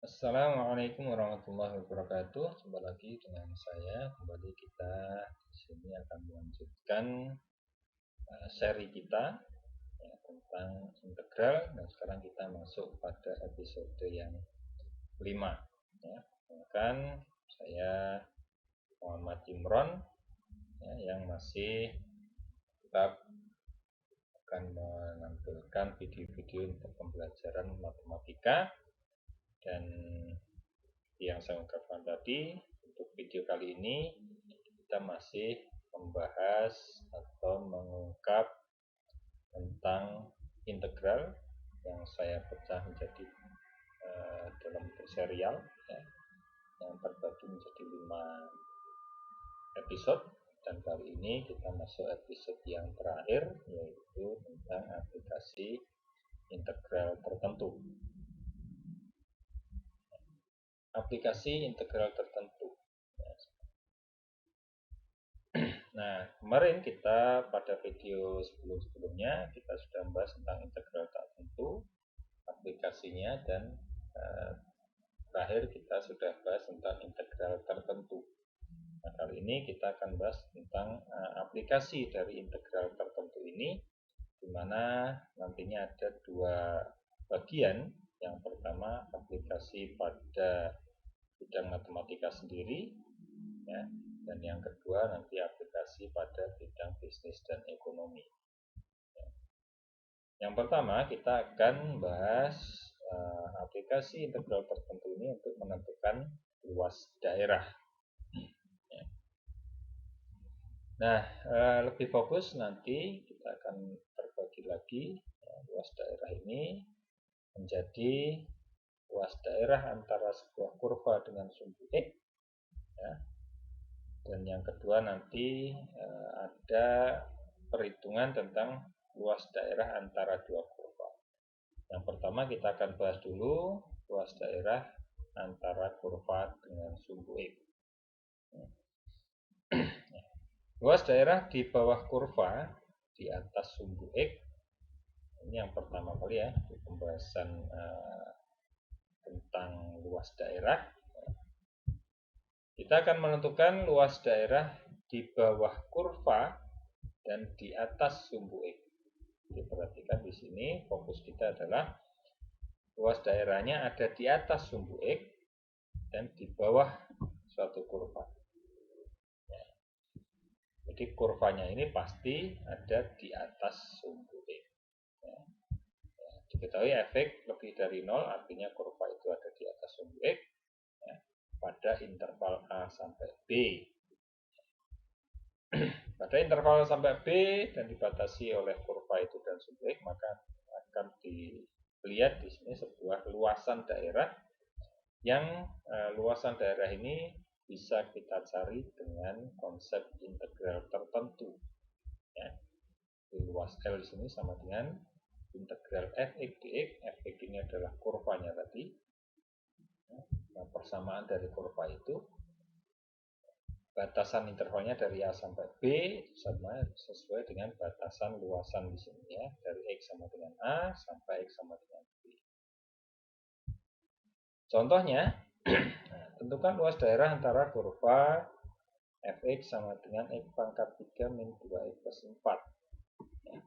Assalamualaikum warahmatullahi wabarakatuh. Jumpa lagi dengan saya. Kembali kita di sini akan melanjutkan seri kita ya, tentang integral. Dan sekarang kita masuk pada episode yang kelima. Ya. Kan saya Muhammad Imron ya, yang masih tetap akan menampilkan video-video untuk pembelajaran matematika. Dan yang saya ungkapkan tadi, untuk video kali ini kita masih membahas atau mengungkap tentang integral yang saya pecah menjadi dalam bentuk serial ya, yang terbagi menjadi 5 episode. Dan kali ini kita masuk episode yang terakhir, yaitu tentang aplikasi integral tertentu. Aplikasi integral tertentu. Nah, kemarin kita pada video sebelumnya kita sudah membahas tentang integral tertentu, aplikasinya, dan terakhir kita sudah bahas tentang integral tertentu. Nah, kali ini kita akan bahas tentang aplikasi dari integral tertentu ini, di mana nantinya ada 2 bagian. Yang pertama, aplikasi pada bidang matematika sendiri ya, dan yang kedua nanti aplikasi pada bidang bisnis dan ekonomi. Yang pertama kita akan bahas aplikasi integral tertentu ini untuk menentukan luas daerah. Nah, lebih fokus nanti kita akan terbagi lagi luas daerah ini menjadi luas daerah antara sebuah kurva dengan sumbu X ya. Dan yang kedua nanti ada perhitungan tentang luas daerah antara 2 kurva. Yang pertama kita akan bahas dulu luas daerah antara kurva dengan sumbu X. Luas daerah di bawah kurva di atas sumbu X, ini yang pertama kali ya di pembahasan tentang luas daerah. Kita akan menentukan luas daerah di bawah kurva dan di atas sumbu X. Diperhatikan di sini fokus kita adalah luas daerahnya ada di atas sumbu X dan di bawah suatu kurva. Jadi kurvanya ini pasti ada di atas sumbu X. Diketahui efek lebih dari 0 artinya kurva itu ada di atas sumbu X ya, pada interval A sampai B. Pada interval sampai B dan dibatasi oleh kurva itu dan sumbu X, maka akan dilihat di sini sebuah luasan daerah yang luasan daerah ini bisa kita cari dengan konsep integral tertentu. Ya. Luas L di sini sama dengan integral fx dx. Fx ini adalah kurvanya tadi. Nah, persamaan dari kurva itu, batasan intervalnya dari A sampai B sama sesuai dengan batasan luasan di sini ya, dari X sama dengan A sampai X sama dengan B. Contohnya, tentukan luas daerah antara kurva fx sama dengan x pangkat 3 min 2x plus 4 ya.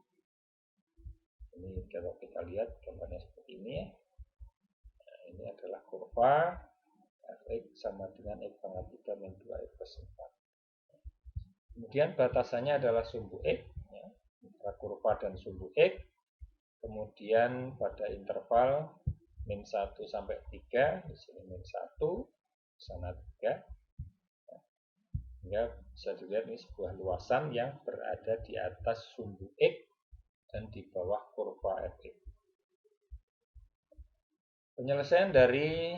Ini kalau kita lihat gambarnya seperti ini ya. Nah, ini adalah kurva fx sama dengan x pangkat 3 min 2x plus 4. Kemudian batasannya adalah sumbu x ya, antara kurva dan sumbu x. Kemudian pada interval min 1 sampai 3, di sini min 1, di sana 3. Sehingga bisa dilihat ini sebuah luasan yang berada di atas sumbu X dan di bawah kurva fx. Penyelesaian dari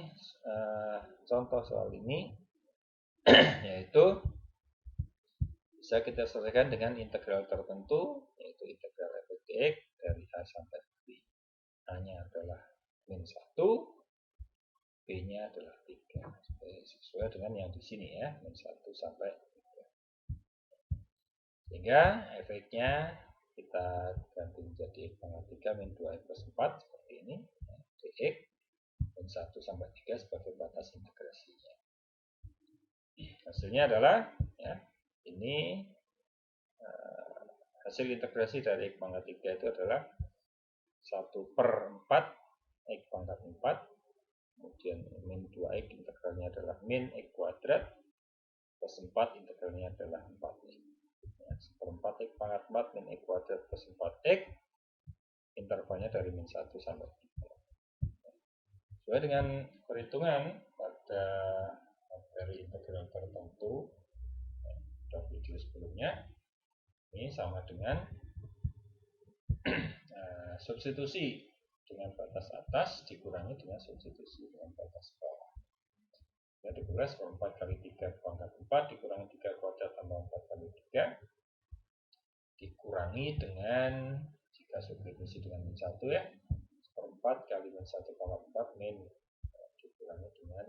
contoh soal ini yaitu bisa kita selesaikan dengan integral tertentu, yaitu integral fx dx dari A sampai B. A-nya adalah min 1, B-nya adalah 3. Sesuai dengan yang di sini ya, min 1 sampai 3. Sehingga efeknya kita ganti menjadi x pangkat 3 min 2x plus 4 seperti ini, dx. min 1 sampai 3 sebagai batas integrasinya. Hasilnya adalah ya, ini hasil integrasi dari X pangkat 3 itu adalah 1/4 X pangkat 4, kemudian min 2X integralnya adalah min X kuadrat plus 4 integralnya adalah 4X. Ya, 1/4 X pangkat 4 min X kuadrat plus 4X, intervalnya dari min 1 sampai 3. Sesuai dengan perhitungan pada materi integral tertentu pada video sebelumnya, ini sama dengan substitusi dengan batas atas dikurangi dengan substitusi dengan batas bawah. Ya, dikuras 4 kali 3 pangkat 4 dikurangi 3 kuadrat tambah 4 kali 3 dikurangi dengan, jika substitusi dengan min 1 ya, 4 kali min 1 pangkat 4 min dikurangi dengan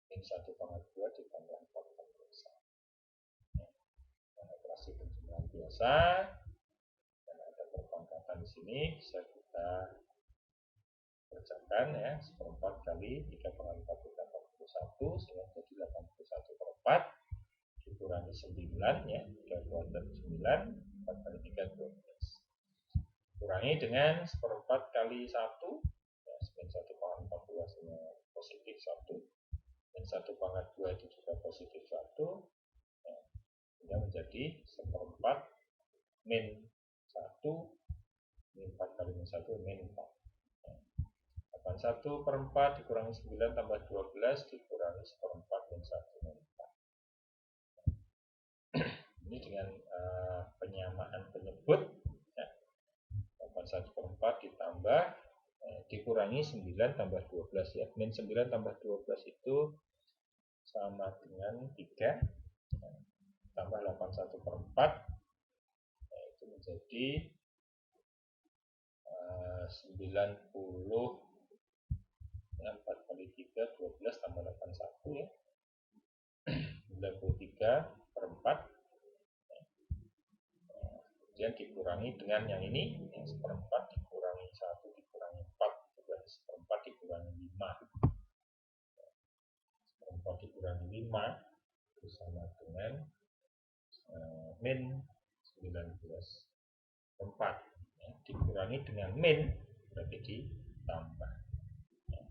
min 1 pangkat 2 ditambah 4 pangkat 1. Ya, operasi penjumlahan biasa dan ada perpangkatan di sini bisa kita kerjakan ya. 1/4 kali 3 pangkat 4 itu 81 sehingga jadi 81/4 dikurangi 9 ya, 3 kuadrat 9, 4 kali 3 12. Kurangi dengan 1/4 kali 1 ya, min 1 pangkat 4 luasnya positif 1, min 1 pangkat 2 itu juga positif 1 ya, sehingga menjadi 1/4 min 1 min 4 kali min 1 min 4 ya. 81/4 dikurangi 9 tambah 12 dikurangi 1/4 min 1 min 4. Ini dengan penyamaan penyebut ya. 81/4 ditambah dikurangi 9 tambah 12 ya. Min 9 tambah 12 itu sama dengan 3 ya. Tambah 81/4 ya, itu menjadi 90 ya, 4 kali 3 12 tambah 81 ya, 93/4 ya. Kemudian dikurangi dengan yang ini yang 1/4 dikurangi 1 dikurangi 4 itu berarti 1/4 dikurangi 5 1/4 dikurangi 5 itu sama dengan min 19/4 ya. Dikurangi dengan min berarti ditambah ya.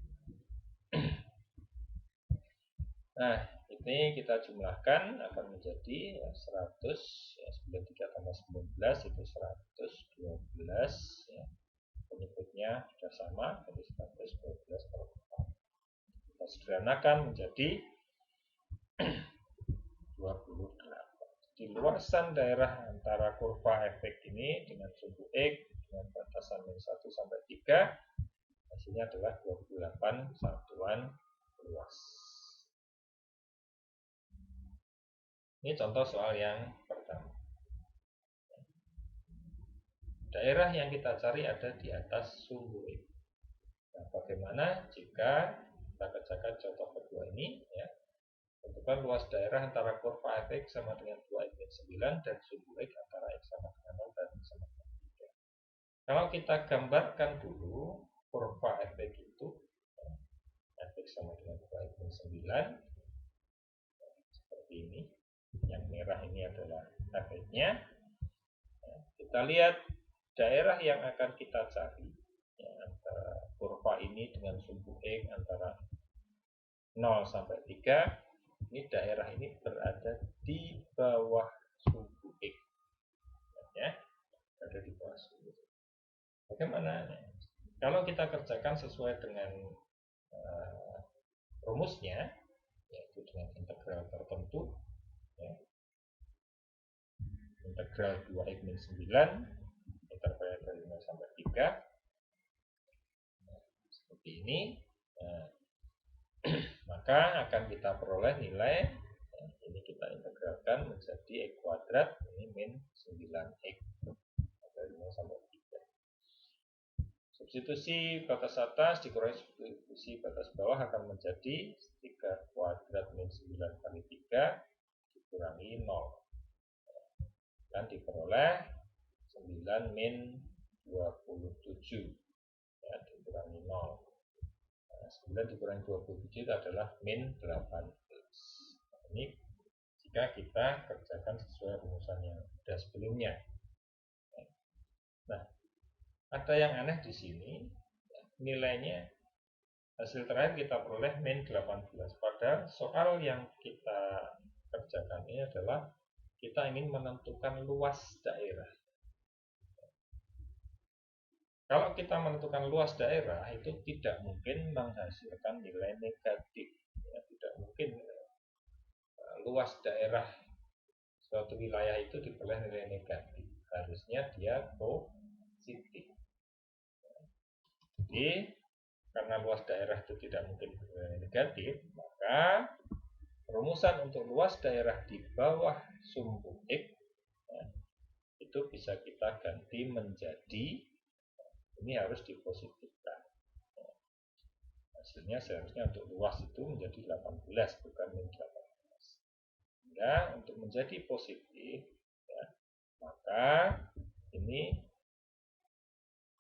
Nah, ini kita jumlahkan akan menjadi 100 ya, 93 tambah 19 itu 112 ya. Penyebutnya sudah sama, jadi 112/4. Kita sederhanakan menjadi 28. Di luasan daerah antara kurva efek ini dengan sumbu X dengan batasan min 1 sampai 3 hasilnya adalah 28 satuan luas. Ini contoh soal yang pertama. Daerah yang kita cari ada di atas sumbu X. Nah, bagaimana jika kita kerjakan contoh kedua ini ya. Tentukan luas daerah antara kurva fx sama dengan 2x min 9 dan sumbu x antara x sama dengan 0 dan x sama dengan 3. Kalau kita gambarkan dulu kurva fx itu ya, fx sama dengan 2x min 9 seperti ini. Yang merah ini adalah fx-nya. Ya, kita lihat daerah yang akan kita cari ya, antara kurva ini dengan sumbu x antara 0 sampai 3. Ini daerah ini berada di bawah sumbu X ya, berada di bawah sumbu X. Bagaimana? Kalau kita kerjakan sesuai dengan rumusnya, yaitu dengan integral tertentu ya. Integral 2x min 9 intervalnya dari 0 sampai 3 seperti ini maka akan kita peroleh nilai ya, ini kita integralkan menjadi x kuadrat ini min 9x dari 0 sampai 3. Substitusi batas atas dikurangi substitusi batas bawah akan menjadi 3 kuadrat min 9 kali 3 dikurangi 0 dan diperoleh 9 min 27 ya, dikurangi 0. Nah, 9 dikurangi 27 itu adalah min 18. Ini jika kita kerjakan sesuai rumusan yang sudah sebelumnya. Nah, ada yang aneh di sini, nilainya hasil terakhir kita peroleh min 18. Padahal soal yang kita kerjakan ini adalah kita ingin menentukan luas daerah. Kalau kita menentukan luas daerah itu tidak mungkin menghasilkan nilai negatif. Ya, tidak mungkin luas daerah suatu wilayah itu diperoleh nilai negatif. Harusnya dia positif. Jadi karena luas daerah itu tidak mungkin nilai negatif, maka rumusan untuk luas daerah di bawah sumbu X ya, itu bisa kita ganti menjadi, ini harus dipositifkan. Hasilnya seharusnya untuk luas itu menjadi 18 bukan min 18. Nah, untuk menjadi positif ya, maka ini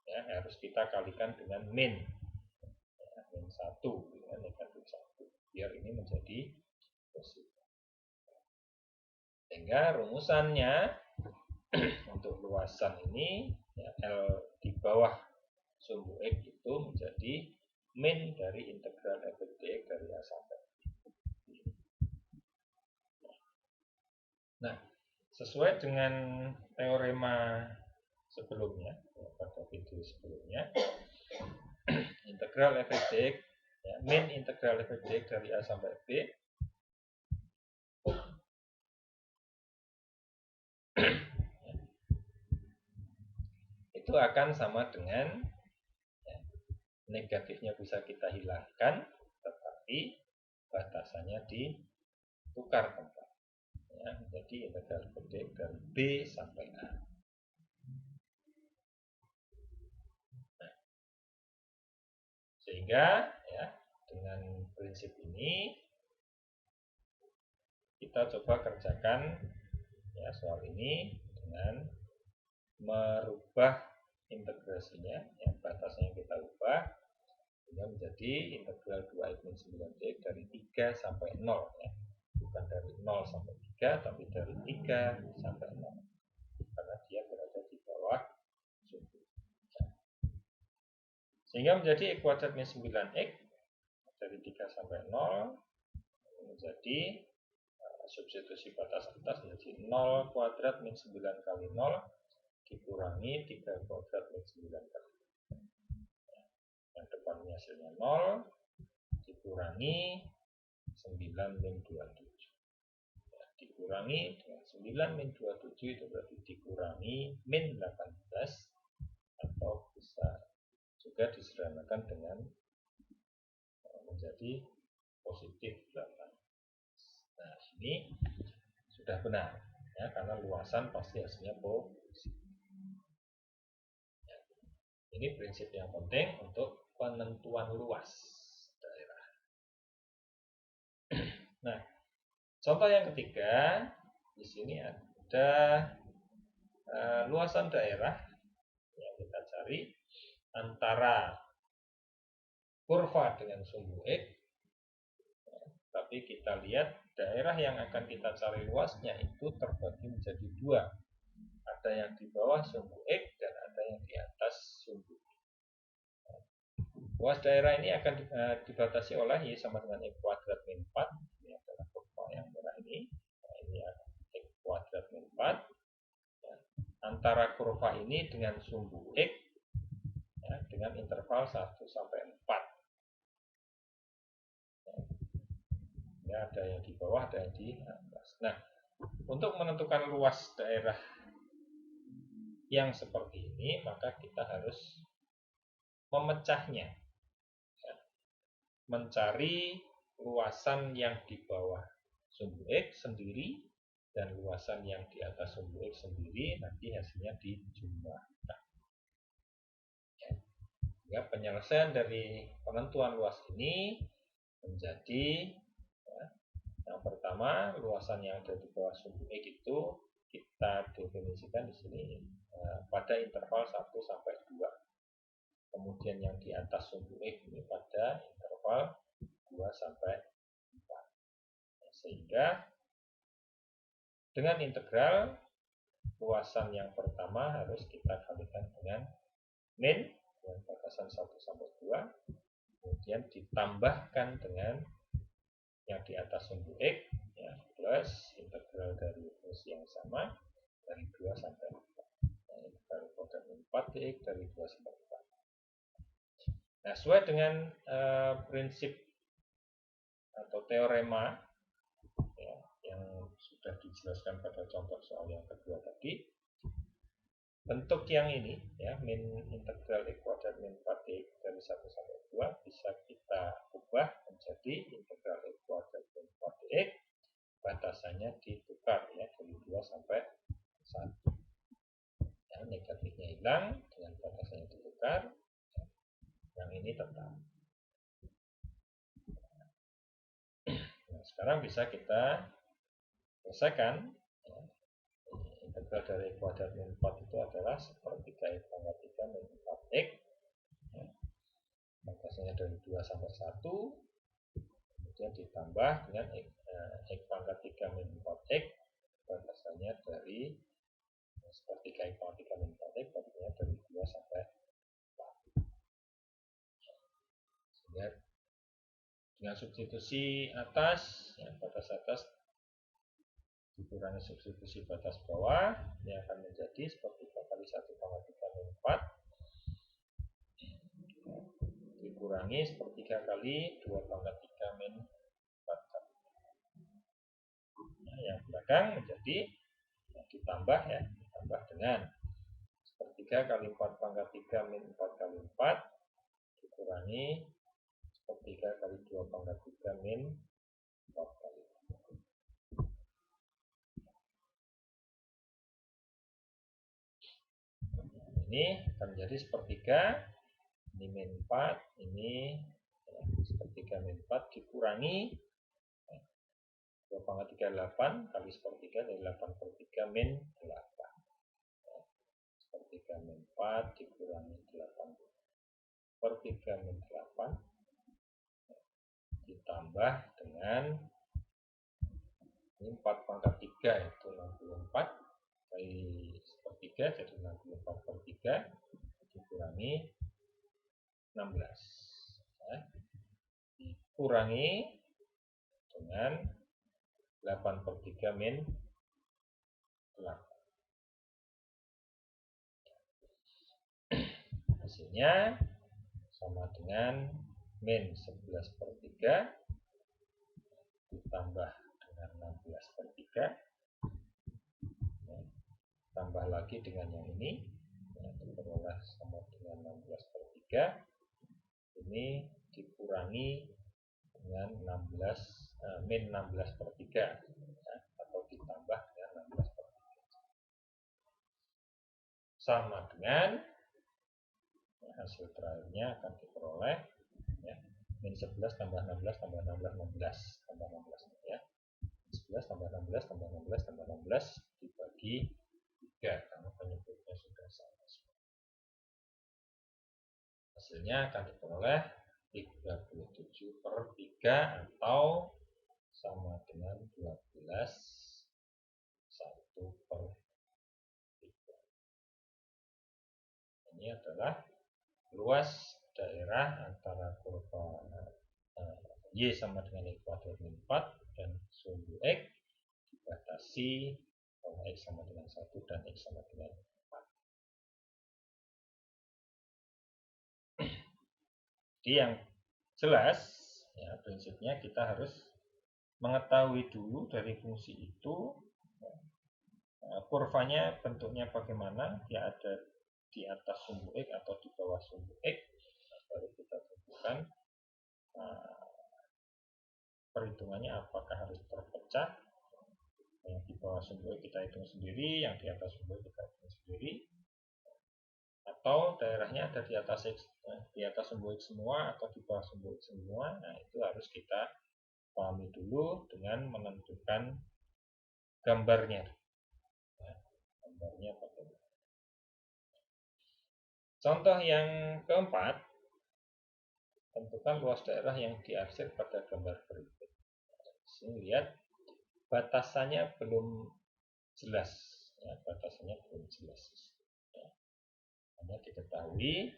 ya, harus kita kalikan dengan min ya, min 1 ya, negatif 1 biar ini menjadi positif. Sehingga rumusannya untuk luasan ini ya, L di bawah sumbu X itu menjadi min dari integral f dx dari A sampai B. Nah, sesuai dengan teorema sebelumnya, pada video sebelumnya, integral f dx ya, min integral f dx dari A sampai B itu akan sama dengan ya, negatifnya bisa kita hilangkan, tetapi batasannya ditukar tempat ya, menjadi integral f dx dari B sampai A. Nah, sehingga ya dengan prinsip ini kita coba kerjakan ya soal ini dengan merubah integrasinya, yang batasnya kita ubah sehingga menjadi integral 2x min 9x dari 3 sampai 0 ya. Bukan dari 0 sampai 3 tapi dari 3 sampai 0 karena dia berada di bawah sumbu. Sehingga menjadi x kuadrat min 9x dari 3 sampai 0 menjadi substitusi batas atas menjadi 0 kuadrat min 9 kali 0 dikurangi 3 kuadrat min 9 kali 0. Yang depannya hasilnya 0 dikurangi 9 min 27 ya, dikurangi dengan 9 min 27 itu berarti dikurangi min 18 atau bisa juga disederhanakan dengan menjadi positif 18. Nah, ini sudah benar ya, karena luasan pasti hasilnya positif. Ya, ini prinsip yang penting untuk penentuan luas daerah. Nah, contoh yang ketiga di sini ada luasan daerah yang kita cari antara kurva dengan sumbu X. Tapi kita lihat daerah yang akan kita cari luasnya itu terbagi menjadi dua. Ada yang di bawah sumbu X dan ada yang di atas sumbu X. Luas daerah ini akan dibatasi oleh Y sama dengan X kuadrat min 4. Ini adalah kurva yang merah ini. Nah, ini X kuadrat min 4. Antara kurva ini dengan sumbu X ya, dengan interval 1 sampai 4. Ya, ada yang di bawah, ada yang di atas. Nah, untuk menentukan luas daerah yang seperti ini, maka kita harus memecahnya. Ya, mencari luasan yang di bawah sumbu X sendiri dan luasan yang di atas sumbu X sendiri, nanti hasilnya dijumlahkan. Ya, penyelesaian dari penentuan luas ini menjadi yang pertama, luasan yang ada di bawah sumbu X itu kita definisikan di sini pada interval 1 sampai 2. Kemudian yang di atas sumbu X ini pada interval interval 2 sampai 4. Sehingga dengan integral luasan yang pertama harus kita kalikan dengan min dengan batasan 1 sampai 2, kemudian ditambahkan dengan yang di atas sumbu X ya, plus integral dari fungsi yang sama dari 2 sampai 4. Integral kuadrat min 4 dx dari 2 sampai 4. Nah, sesuai dengan prinsip atau teorema ya, yang sudah dijelaskan pada contoh soal yang kedua tadi, bentuk yang ini ya, min integral x kuadrat min 4 dx dari 1 sampai 2 bisa kita ubah menjadi integral x kuadrat min 4 dx, batasannya ditukar ya dari 2 sampai 1. Ya, negatifnya hilang, dengan batasannya ditukar, yang ini tetap. Nah, sekarang bisa kita selesaikan ya. Integral dari kuadrat min 4 itu adalah sepertiga x pangkat 3 min 4x ya. Batasannya dari 2 sampai 1, kemudian ditambah dengan x pangkat 3 min 4x, batasannya dari sepertiga x pangkat 3 min 4x, batasannya dari 2 sampai 4. Sehingga dengan substitusi atas ya, batas atas dikurangi substitusi batas bawah, ini akan menjadi sepertiga kali 1 pangkat 3 min 4 dikurangi sepertiga kali 2 pangkat 3 min 4 kali. Nah, yang belakang menjadi ditambah ya, ditambah dengan sepertiga kali 4 pangkat 3 min 4 kali 4 dikurangi sepertiga kali 2 pangkat 3 min 4 kali 4. Ini akan menjadi sepertiga, ini min 4, ini ya, sepertiga min 4 dikurangi 2 pangkat 3 8 kali sepertiga dari 8 per 3 min 8 ya, sepertiga min 4 dikurangi 8 per 3 min 8 ya, ditambah dengan ini 4 pangkat 3 itu 64 kali sepertiga jadi 64 per 3 dikurangi 16 ya. Dikurangi dengan 8 per 3 min 8. Hasilnya sama dengan min 11 per 3 ditambah dengan 16 per 3 ya, tambah lagi dengan yang ini ya, diperoleh sama dengan 16 per 3, ini dikurangi dengan 16 min 16 per 3 ya, atau ditambah dengan 16 per 3 sama dengan ya, hasil terakhirnya akan diperoleh ya, min 11 tambah 16 tambah 16 16 tambah 16 ya, 11 tambah 16 tambah 16 tambah 16 dibagi 3 karena penyebutnya sudah sama. Hasilnya akan diperoleh 37 per 3 atau sama dengan 12 1 per 3. Ini adalah luas daerah antara kurva Y sama dengan X kuadrat min 4 dan sumbu X dibatasi bahwa X sama dengan 1 dan X sama dengan 4. Jadi yang jelas ya, prinsipnya kita harus mengetahui dulu dari fungsi itu kurvanya bentuknya bagaimana, dia ada di atas sumbu X atau di bawah sumbu X, baru kita tentukan perhitungannya apakah harus terpecah, yang di bawah sumbu X kita hitung sendiri, yang di atas sumbu X kita hitung sendiri, atau daerahnya ada di atas X, di atas sumbu X semua atau di bawah sumbu X semua. Nah, itu harus kita pahami dulu dengan menentukan gambarnya. Ya, gambarnya bagaimana. Contoh yang keempat, tentukan luas daerah yang diarsir pada gambar berikut. Sini lihat batasannya belum jelas, ya, batasannya belum jelas. Ya. Hanya diketahui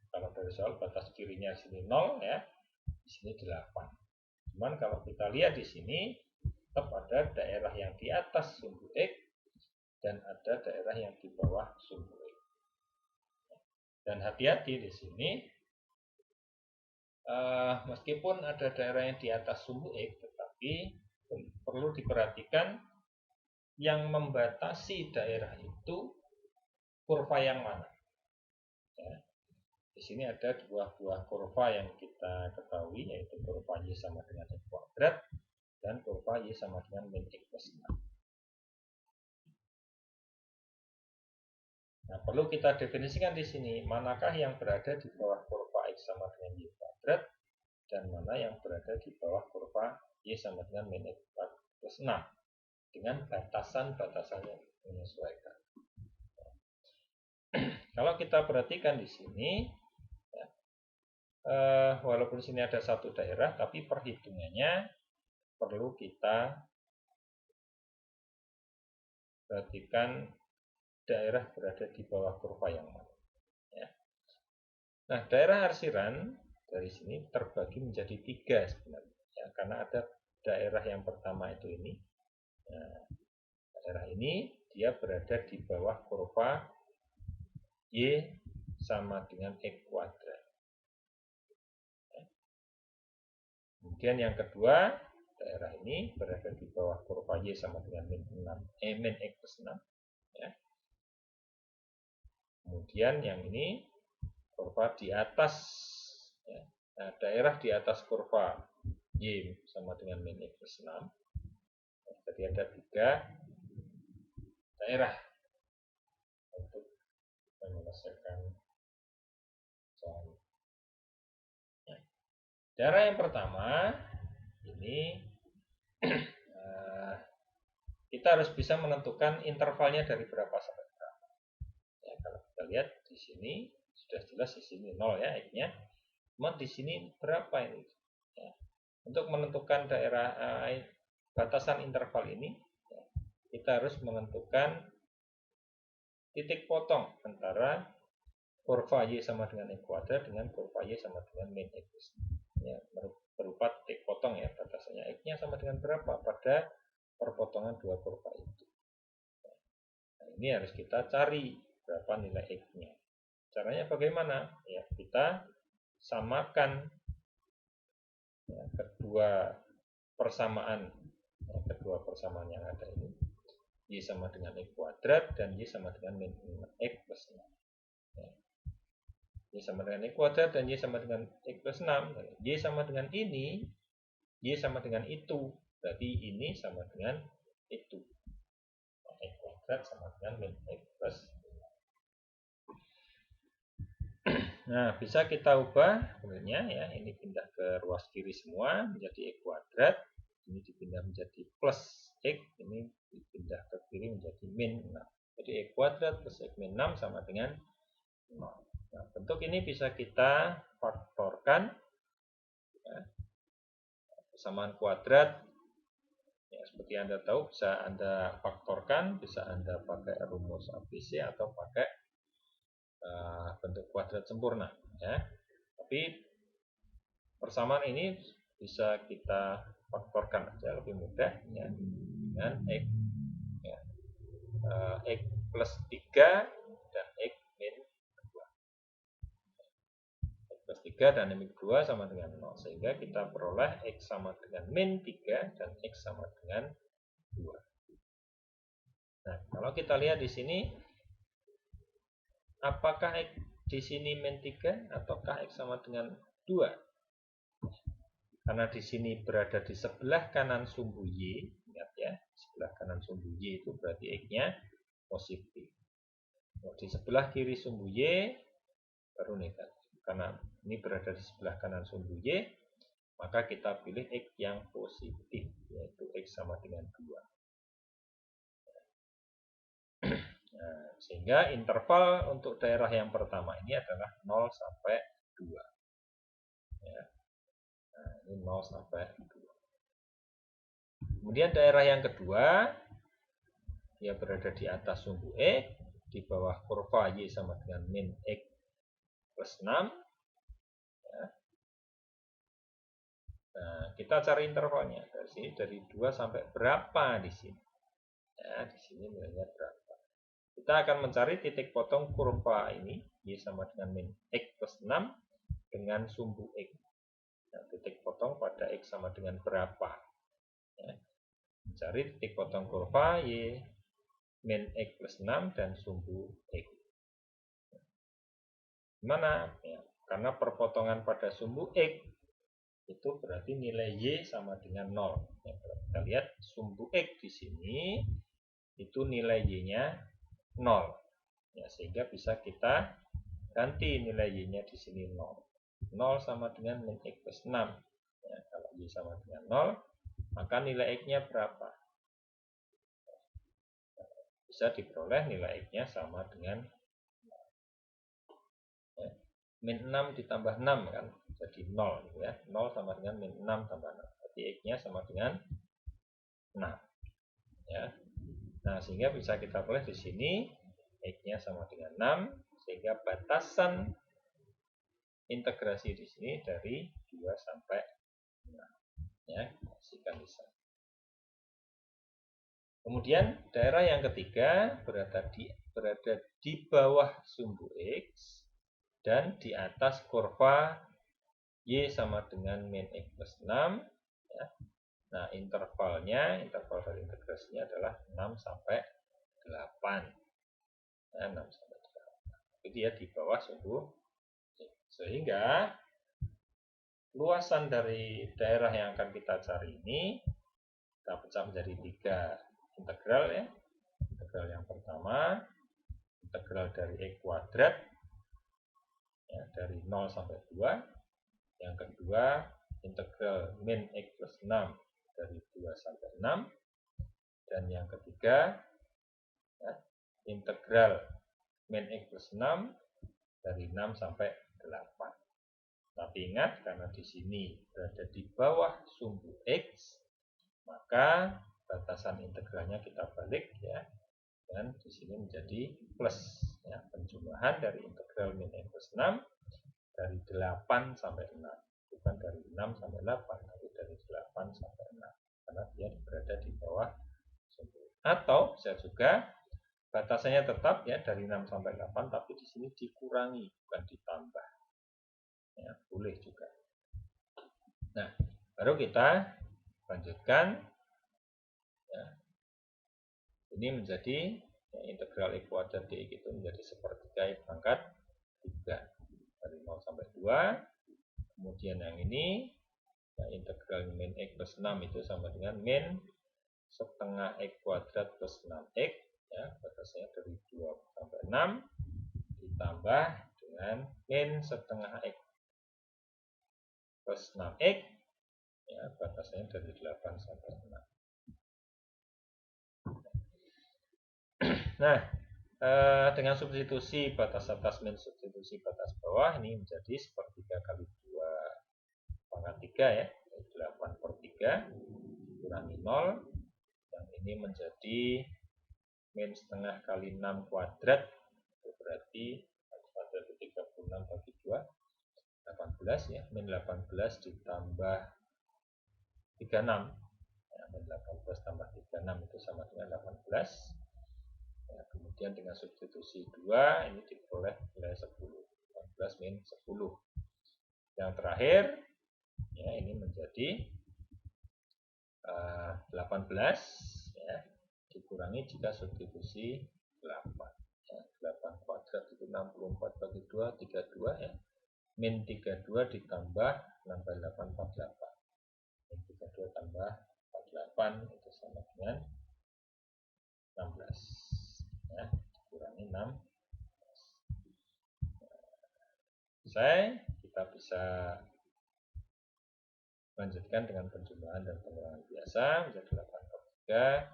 kalau dari soal batas kirinya sini 0 ya, di sini 8. Cuman kalau kita lihat di sini tetap ada daerah yang di atas sumbu X dan ada daerah yang di bawah sumbu X. Dan hati-hati di sini, meskipun ada daerah yang di atas sumbu X, tetapi perlu diperhatikan yang membatasi daerah itu kurva yang mana. Ya. Di sini ada dua buah kurva yang kita ketahui, yaitu kurva Y sama dengan X kuadrat dan kurva Y sama dengan min X plus 6. Nah, perlu kita definisikan di sini manakah yang berada di bawah kurva X sama dengan Y kuadrat dan mana yang berada di bawah kurva Y sama dengan min X plus 6 dengan batasan-batasannya menyesuaikan. Kalau kita perhatikan di sini, ya, walaupun di sini ada satu daerah, tapi perhitungannya perlu kita perhatikan daerah berada di bawah kurva yang mana. Ya. Nah, daerah arsiran dari sini terbagi menjadi 3 sebenarnya, ya, karena ada daerah yang pertama itu ini. Nah, daerah ini dia berada di bawah kurva Y sama dengan X kuadrat. Ya. Kemudian yang kedua, daerah ini berada di bawah kurva Y sama dengan min X plus 6. Ya. Kemudian yang ini kurva di atas, ya. Nah, daerah di atas kurva Y sama dengan min X plus 6. Jadi ada 3 daerah untuk menyelesaikan soal. Ya. Daerah yang pertama ini kita harus bisa menentukan intervalnya dari berapa sampai berapa. Ya, kalau kita lihat di sini sudah jelas di sini 0 ya X-nya. Cuma di sini berapa ini? Ya. Untuk menentukan daerah batasan interval ini, ya, kita harus menentukan titik potong antara kurva Y sama dengan X kuadrat dengan kurva Y sama dengan min X. Ya, berupa titik potong ya, batasannya X-nya sama dengan berapa pada perpotongan dua kurva itu. Nah, ini harus kita cari berapa nilai X-nya. Caranya bagaimana? Ya, kita samakan ya, kedua persamaan yang ada ini. Y sama dengan X kuadrat dan Y sama dengan min X plus 6. Ya. Y sama dengan X kuadrat dan Y sama dengan X plus 6. Y sama dengan ini, Y sama dengan itu. Berarti ini sama dengan itu. X kuadrat sama dengan min X plus 6. Nah, bisa kita ubah sebenarnya ya. Ini pindah ke ruas kiri semua menjadi X kuadrat. Ini dipindah menjadi plus X. Ini dipindah ke kiri menjadi min 6. Jadi X kuadrat plus X min 6 sama dengan 0. Nah, bentuk ini bisa kita faktorkan ya. Persamaan kuadrat ya, seperti Anda tahu bisa Anda faktorkan, bisa Anda pakai rumus ABC atau pakai bentuk kuadrat sempurna ya. Tapi persamaan ini bisa kita faktorkan aja lebih mudah ya, dengan X ya, X plus 3 dan X min 2. X plus 3 dan min 2 sama dengan 0. Sehingga kita peroleh X sama dengan min 3 dan X sama dengan 2. Nah, kalau kita lihat di sini, apakah X di sini min 3 ataukah X sama dengan 2? Karena di sini berada di sebelah kanan sumbu Y, ingat ya, sebelah kanan sumbu Y itu berarti X-nya positif. Di sebelah kiri sumbu Y baru negatif. Karena ini berada di sebelah kanan sumbu Y, maka kita pilih X yang positif, yaitu X sama dengan 2. Nah, sehingga interval untuk daerah yang pertama ini adalah 0 sampai 2. Ya. Nah, ini 0 sampai 2. Kemudian daerah yang kedua, dia berada di atas sumbu X, di bawah kurva Y sama dengan min X plus 6. Ya. Nah, kita cari intervalnya. Dari sini dari 2 sampai berapa di sini? Ya, di sini nilainya berapa? Kita akan mencari titik potong kurva ini, Y sama dengan min X plus 6 dengan sumbu X. Nah, titik potong pada X sama dengan berapa? Ya. Mencari titik potong kurva Y min X plus 6 dan sumbu X. Gimana? Ya, karena perpotongan pada sumbu X itu berarti nilai Y sama dengan 0. Ya, kita lihat sumbu X di sini itu nilai Y-nya 0. Ya, sehingga bisa kita ganti nilai Y-nya di sini 0. 0 sama dengan min X plus 6. Ya, kalau Y sama dengan 0, maka nilai X-nya berapa? Bisa diperoleh nilai X-nya sama dengan ya, min 6 ditambah 6 kan, jadi 0 gitu ya. 0 sama dengan min 6 tambah 6. Berarti X-nya sama dengan 6. Ya. Nah, sehingga bisa kita peroleh di sini X-nya sama dengan 6, sehingga batasan integrasi di sini dari 2 sampai 6. Ya, kasihkan di sana. Kemudian daerah yang ketiga berada di bawah sumbu X dan di atas kurva Y sama dengan min X plus 6. Ya. Nah, interval dari integrasinya adalah 6 sampai 8. Ya, 6 sampai 8. Jadi ya di bawah sumbu X. Sehingga luasan dari daerah yang akan kita cari ini kita pecah menjadi 3 integral ya. Integral yang pertama, integral dari X kuadrat ya, dari 0 sampai 2. Yang kedua, integral min X plus 6 dari 2 sampai 6. Dan yang ketiga, ya, integral min X plus 6 dari 6 sampai 8. Tapi ingat, karena di sini berada di bawah sumbu X, maka batasan integralnya kita balik ya, dan di sini menjadi plus ya, penjumlahan dari integral min X plus 6 dari 8 sampai 6, bukan dari 6 sampai 8, tapi dari 8 sampai 6, karena dia berada di bawah sumbu. Atau bisa juga batasannya tetap ya dari 6 sampai 8, tapi di sini dikurangi bukan ditambah. Ya, boleh juga. Nah, baru kita lanjutkan. Ya. Ini menjadi ya, integral X kuadrat dx itu menjadi sepertiga X pangkat 3 dari 0 sampai 2. Kemudian yang ini ya, integral min X plus 6 itu sama dengan min setengah X kuadrat plus 6X ya, batasnya dari 2 sampai 6 ditambah dengan min setengah X plus 6X ya, batasnya dari 8 sampai 6. Nah, dengan substitusi batas atas min substitusi batas bawah, ini menjadi sepertiga kali 2 pangkat 3 ya, 8 per 3 kurangi 0. Yang ini menjadi min setengah kali 6 kuadrat, itu berarti kuadrat 36 bagi 2, 18 ya, min 18 ditambah 36 ya, min 18 tambah 36 itu sama dengan 18. Ya, kemudian dengan substitusi 2 ini diperoleh nilai 10, 14 min 10. Yang terakhir ya, ini menjadi 18 ya, dikurangi jika substitusi 8 ya, 8 kuadrat itu 64 bagi 2, 32 ya, min 32 ditambah 6 kali 8, 48, min 32 tambah 48 itu sama dengan 16 ya, dikurangi 6. Selesai, kita bisa lanjutkan dengan penjumlahan dan pengurangan biasa menjadi 8 per 3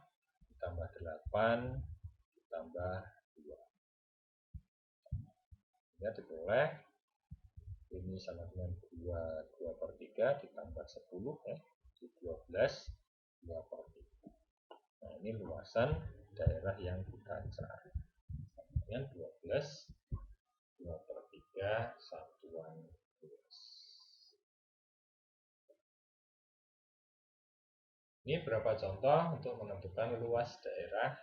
ditambah 8 ditambah 2 ya, diperoleh Ini sama dengan 2 per 3 ditambah 10 ya, di 12, 2 per 3. Nah, ini luasan daerah yang kita cari. Dengan 12, 2 per 3 satuan luas. Ini beberapa contoh untuk menentukan luas daerah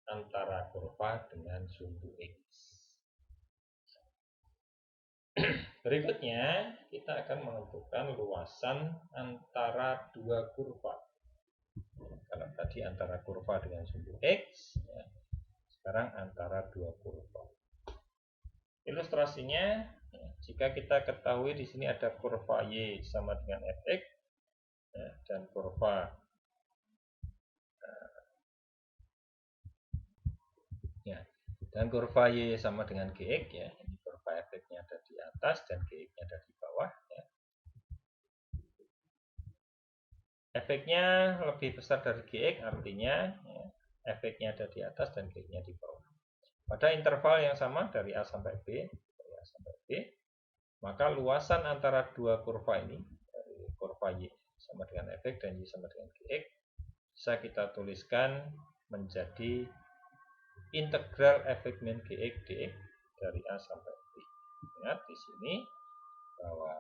antara kurva dengan sumbu X. Berikutnya, kita akan menentukan luasan antara dua kurva. Kalau tadi antara kurva dengan sumbu X, ya, sekarang antara dua kurva. Ilustrasinya, ya, jika kita ketahui di sini ada kurva Y sama dengan fx, ya, dan kurva Y sama dengan gx, ya, ini kurva fx-nya ada di atas dan gx-nya ada di bawah. Ya. Fx-nya lebih besar dari gx, artinya ya, fx-nya ada di atas dan gx-nya di bawah. Pada interval yang sama dari A sampai B, maka luasan antara dua kurva ini, dari kurva Y sama dengan fx dan Y sama dengan gx, bisa kita tuliskan menjadi integral fx min gx dx dari A sampai B. Ingat di sini bahwa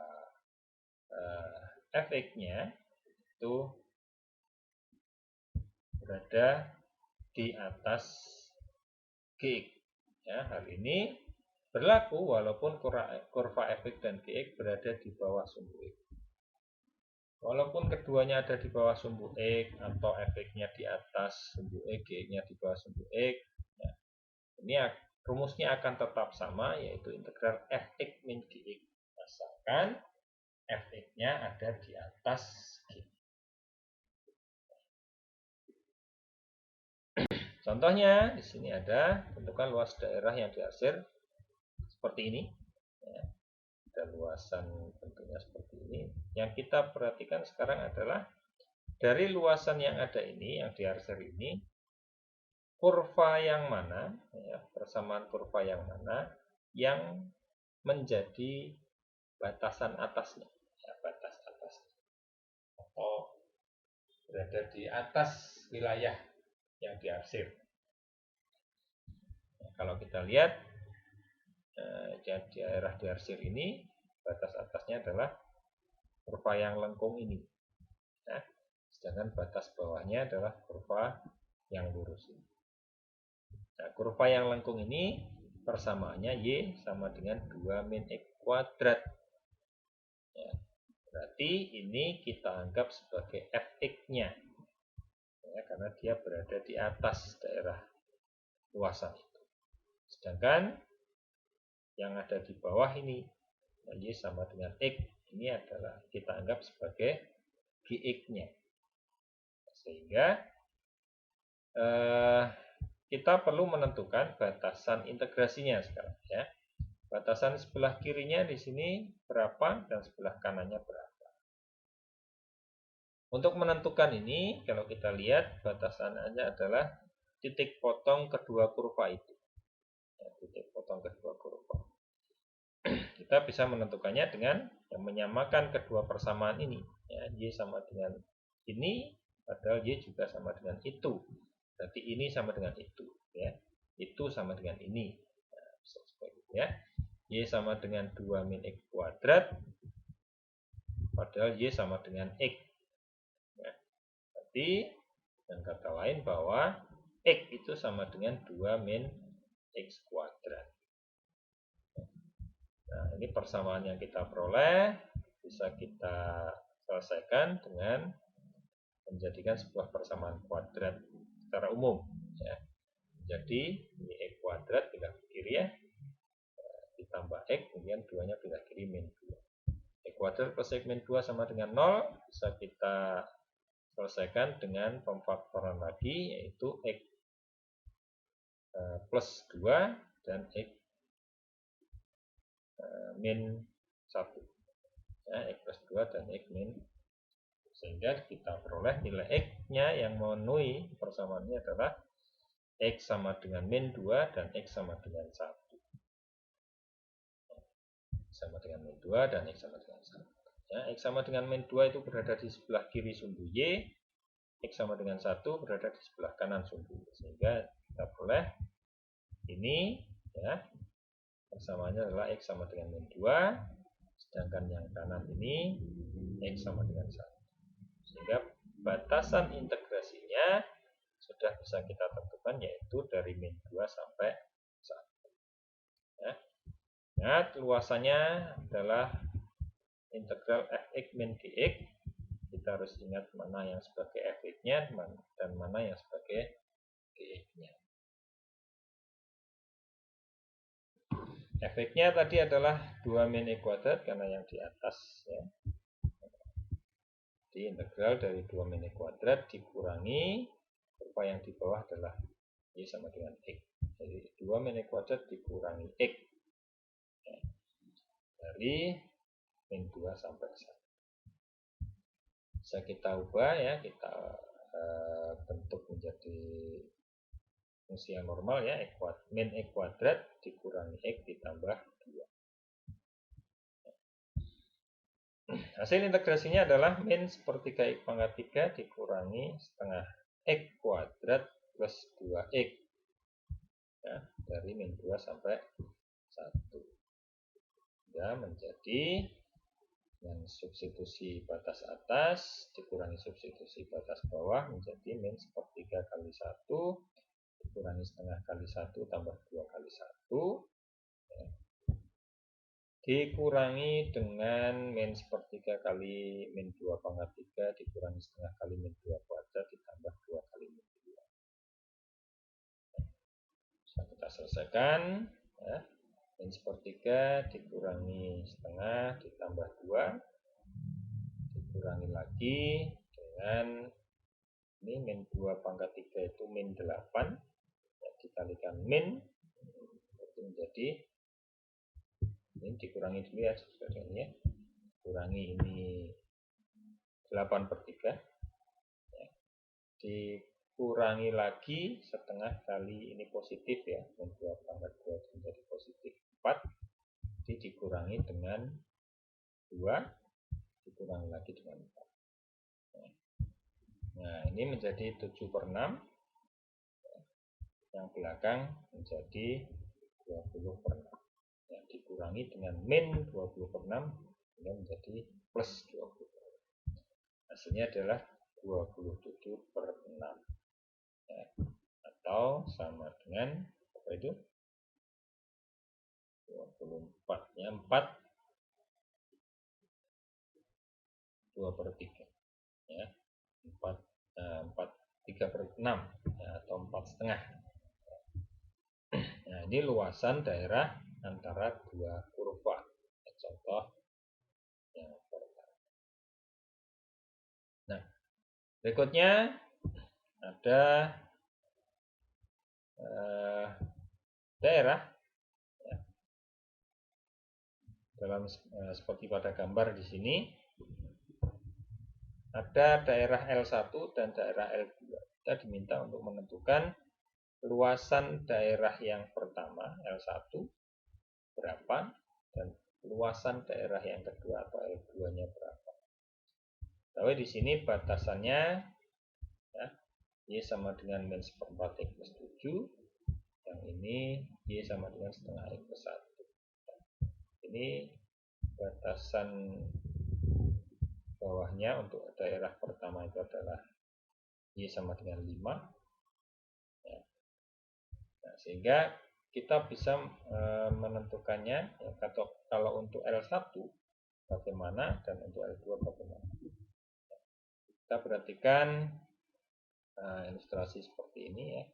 fx-nya itu berada di atas gx. Ya, hal ini berlaku walaupun kurva fx dan gx berada di bawah sumbu X. Walaupun keduanya ada di bawah sumbu X atau fx-nya di atas sumbu X, gx-nya di bawah sumbu X, ya, ini rumusnya akan tetap sama, yaitu integral fx min gx, asalkan fx-nya ada di atas gx. Contohnya di sini ada tentukan luas daerah yang diarsir seperti ini. Ya, dan luasan tentunya seperti ini. Yang kita perhatikan sekarang adalah dari luasan yang ada ini, yang diarsir ini, kurva yang mana, ya, persamaan kurva yang mana yang menjadi batasan atasnya, ya, batas atas, atau berada di atas wilayah yang diarsir. Nah, kalau kita lihat daerah diarsir ini, batas atasnya adalah kurva yang lengkung ini. Nah, sedangkan batas bawahnya adalah kurva yang lurus ini. Nah, kurva yang lengkung ini persamaannya Y sama dengan 2 min X kuadrat. Ya, berarti ini kita anggap sebagai fx-nya. Ya, karena dia berada di atas daerah luasan itu. Sedangkan yang ada di bawah ini, Y sama dengan X, ini adalah kita anggap sebagai gx-nya. Sehingga kita perlu menentukan batasan integrasinya sekarang, ya. Batasan sebelah kirinya di sini berapa dan sebelah kanannya berapa. Untuk menentukan ini, kalau kita lihat batasannya adalah titik potong kedua kurva itu. Ya, titik potong kedua kurva. Kita bisa menentukannya dengan menyamakan kedua persamaan ini. Ya, Y sama dengan ini, padahal Y juga sama dengan itu. Berarti ini sama dengan itu, ya. Itu sama dengan ini. Nah, bisa seperti itu, ya. Y sama dengan 2 min X kuadrat, padahal Y sama dengan X. Ya. Berarti, dengan kata lain bahwa X itu sama dengan 2 min X kuadrat. Nah, ini persamaan yang kita peroleh, bisa kita selesaikan dengan menjadikan sebuah persamaan kuadrat secara umum, ya. Jadi ini X kuadrat pindah ke kiri, ya, ditambah X, kemudian 2-nya pindah kiri min 2. X kuadrat plus X min 2 sama dengan 0, bisa kita selesaikan dengan pemfaktoran lagi, yaitu X plus 2 dan X min 1. Ya, X plus 2 dan X min 1. Sehingga kita peroleh nilai X-nya yang memenuhi persamaannya adalah X sama dengan min 2 dan X sama dengan 1. sama dengan min 2 dan X sama dengan 1. Ya, X sama dengan min 2 itu berada di sebelah kiri sumbu Y, X sama dengan 1 berada di sebelah kanan sumbu Y. Sehingga kita boleh ini, ya, persamaannya adalah X sama dengan min 2, sedangkan yang kanan ini X sama dengan 1. Sehingga batasan integrasinya sudah bisa kita tentukan, yaitu dari min 2 sampai 1. Ya. Ingat, luasannya adalah integral fx min dx. Kita harus ingat mana yang sebagai fx-nya dan mana yang sebagai dx-nya. Fx-nya tadi adalah 2 min e kuadrat karena yang di atas, ya. Di integral dari 2 min e kuadrat dikurangi kurva yang di bawah adalah y sama dengan x. Jadi 2 min e kuadrat dikurangi x, ya, dari min 2 sampai 1. Bisa kita ubah, ya, kita bentuk menjadi fungsi yang normal, ya, min e kuadrat dikurangi x ditambah 2. Hasil integrasinya adalah min sepertiga x pangkat 3 dikurangi setengah x kuadrat plus 2x, ya, dari min 2 sampai 1. Ya, menjadi dengan substitusi batas atas dikurangi substitusi batas bawah menjadi min sepertiga kali 1 dikurangi setengah kali 1 tambah 2 kali 1, ya, dikurangi dengan min sepertiga kali min 2 pangkat 3 dikurangi setengah kali min 2 kuadrat ditambah 2 kali min 2. Bisa kita selesaikan, ya. Min sepertiga dikurangi setengah ditambah 2 dikurangi lagi dengan ini min 2 pangkat 3 itu min 8, ya, dikalikan min itu menjadi ini dikurangi dulu, ya, sebenarnya, kurangi ini 8/3, ya, dikurangi lagi setengah kali ini positif, ya, min 2 pangkat 2 itu menjadi positif 4, jadi dikurangi dengan 2 dikurangi lagi dengan 4. Nah, ini menjadi 7/6, yang belakang menjadi 20/6, ya, dikurangi dengan min 20/6 sehingga menjadi plus 20. Hasilnya adalah 27/6, ya, atau sama dengan apa itu 24-nya 4 2/3, ya, 3/6, ya, atau 4,5. Nah, ini luasan daerah antara dua kurva. Contoh yang pertama. Nah, berikutnya ada daerah, ya, dalam seperti pada gambar di sini ada daerah L1 dan daerah L2. Kita diminta untuk menentukan luasan daerah yang pertama L1 berapa dan luasan daerah yang kedua atau L2-nya berapa. Tapi di sini batasannya, ya, Y sama dengan min seperempat X plus 7. Yang ini Y sama dengan setengah X plus 1. Ini batasan bawahnya untuk daerah pertama itu adalah Y sama dengan 5. Ya. Nah, sehingga kita bisa menentukannya, ya, kalau untuk L1 bagaimana dan untuk L2 bagaimana. Kita perhatikan ilustrasi seperti ini, ya.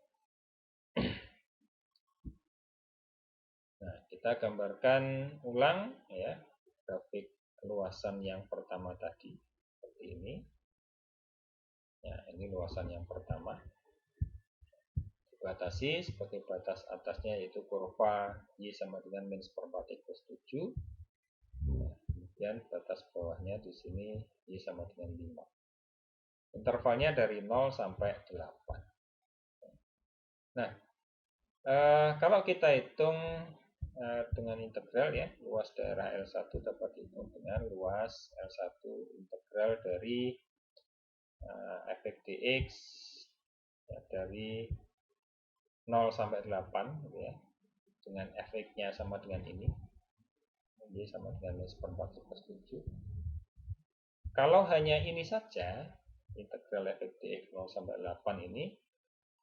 Nah, kita gambarkan ulang, ya, grafik luasan yang pertama tadi seperti ini. Ya, ini luasan yang pertama. Dibatasi sebagai batas atasnya yaitu kurva Y sama dengan min seperempat X plus 7. Nah, kemudian batas bawahnya di sini Y sama dengan 5. Intervalnya dari 0 sampai 8. Nah, kalau kita hitung dengan integral ya, luas daerah L1 dapat dihitung dengan luas L1 integral dari fx dx ya, dari 0 sampai 8 gitu ya, dengan fx-nya sama dengan ini, y sama dengan min seperempat plus 7. Kalau hanya ini saja, integral fx dx 0 sampai 8 ini,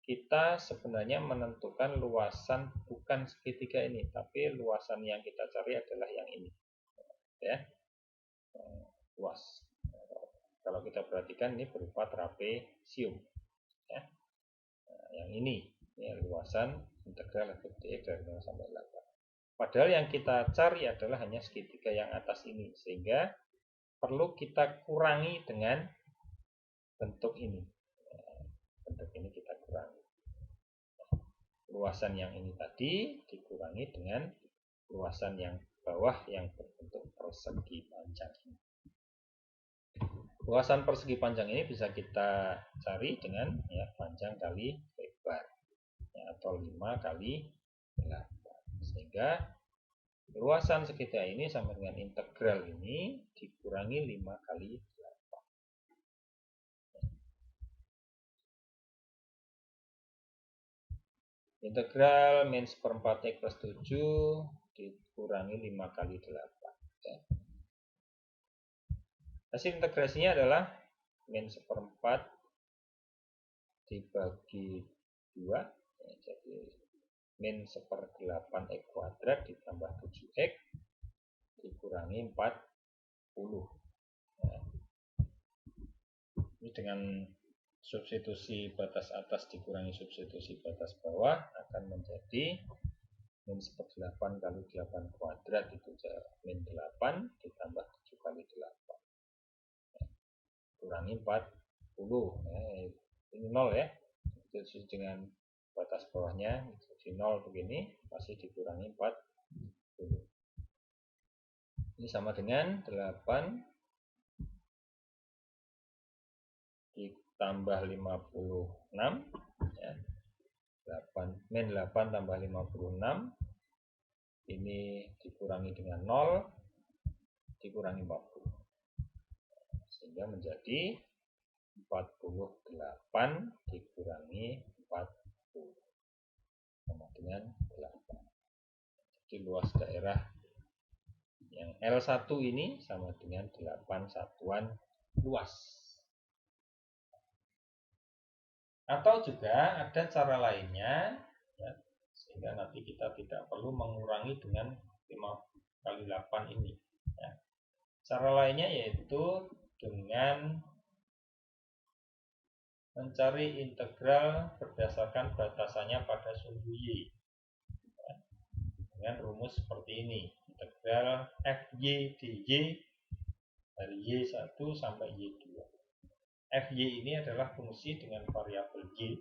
kita sebenarnya menentukan luasan bukan segitiga ini, tapi luasan yang kita cari adalah yang ini, ya, luas. Kalau kita perhatikan ini berupa trapesium, ya. Nah, yang ini luasan integral fx dx dari 0 sampai 8. Padahal yang kita cari adalah hanya segitiga yang atas ini, sehingga perlu kita kurangi dengan bentuk ini. Bentuk ini kita kurangi. Luasan yang ini tadi dikurangi dengan luasan yang bawah yang berbentuk persegi panjang. Luasan persegi panjang ini bisa kita cari dengan ya, panjang kali lebar ya, atau 5 kali 8. Sehingga luasan segitiga ini sama dengan integral ini dikurangi 5 kali 8. Integral min seperempat x plus 7 dikurangi 5 kali 8. Ya. Hasil integrasinya adalah min seperempat dibagi 2. Ya, jadi min seperdelapan x kuadrat ditambah 7x dikurangi 40. Nah, ini dengan substitusi batas atas dikurangi substitusi batas bawah akan menjadi min seperdelapan kali 8 kuadrat itu min 8 ditambah 7 kali 8 kurangi 40. Ini 0 ya, itu dengan batas bawahnya jadi 0 begini, pasti dikurangi 40. Ini sama dengan 8 ditambah 56 ya. 8 min 8 tambah 56 ini dikurangi dengan 0 dikurangi 40 sehingga menjadi 48 dikurangi 40 sama dengan 8. Jadi luas daerah yang L1 ini sama dengan 8 satuan luas. Atau juga ada cara lainnya ya, sehingga nanti kita tidak perlu mengurangi dengan 5 kali 8 ini ya. Cara lainnya yaitu dengan mencari integral berdasarkan batasannya pada sumbu y ya, dengan rumus seperti ini. Integral fy dy dari y1 sampai y2. Fy ini adalah fungsi dengan variabel y.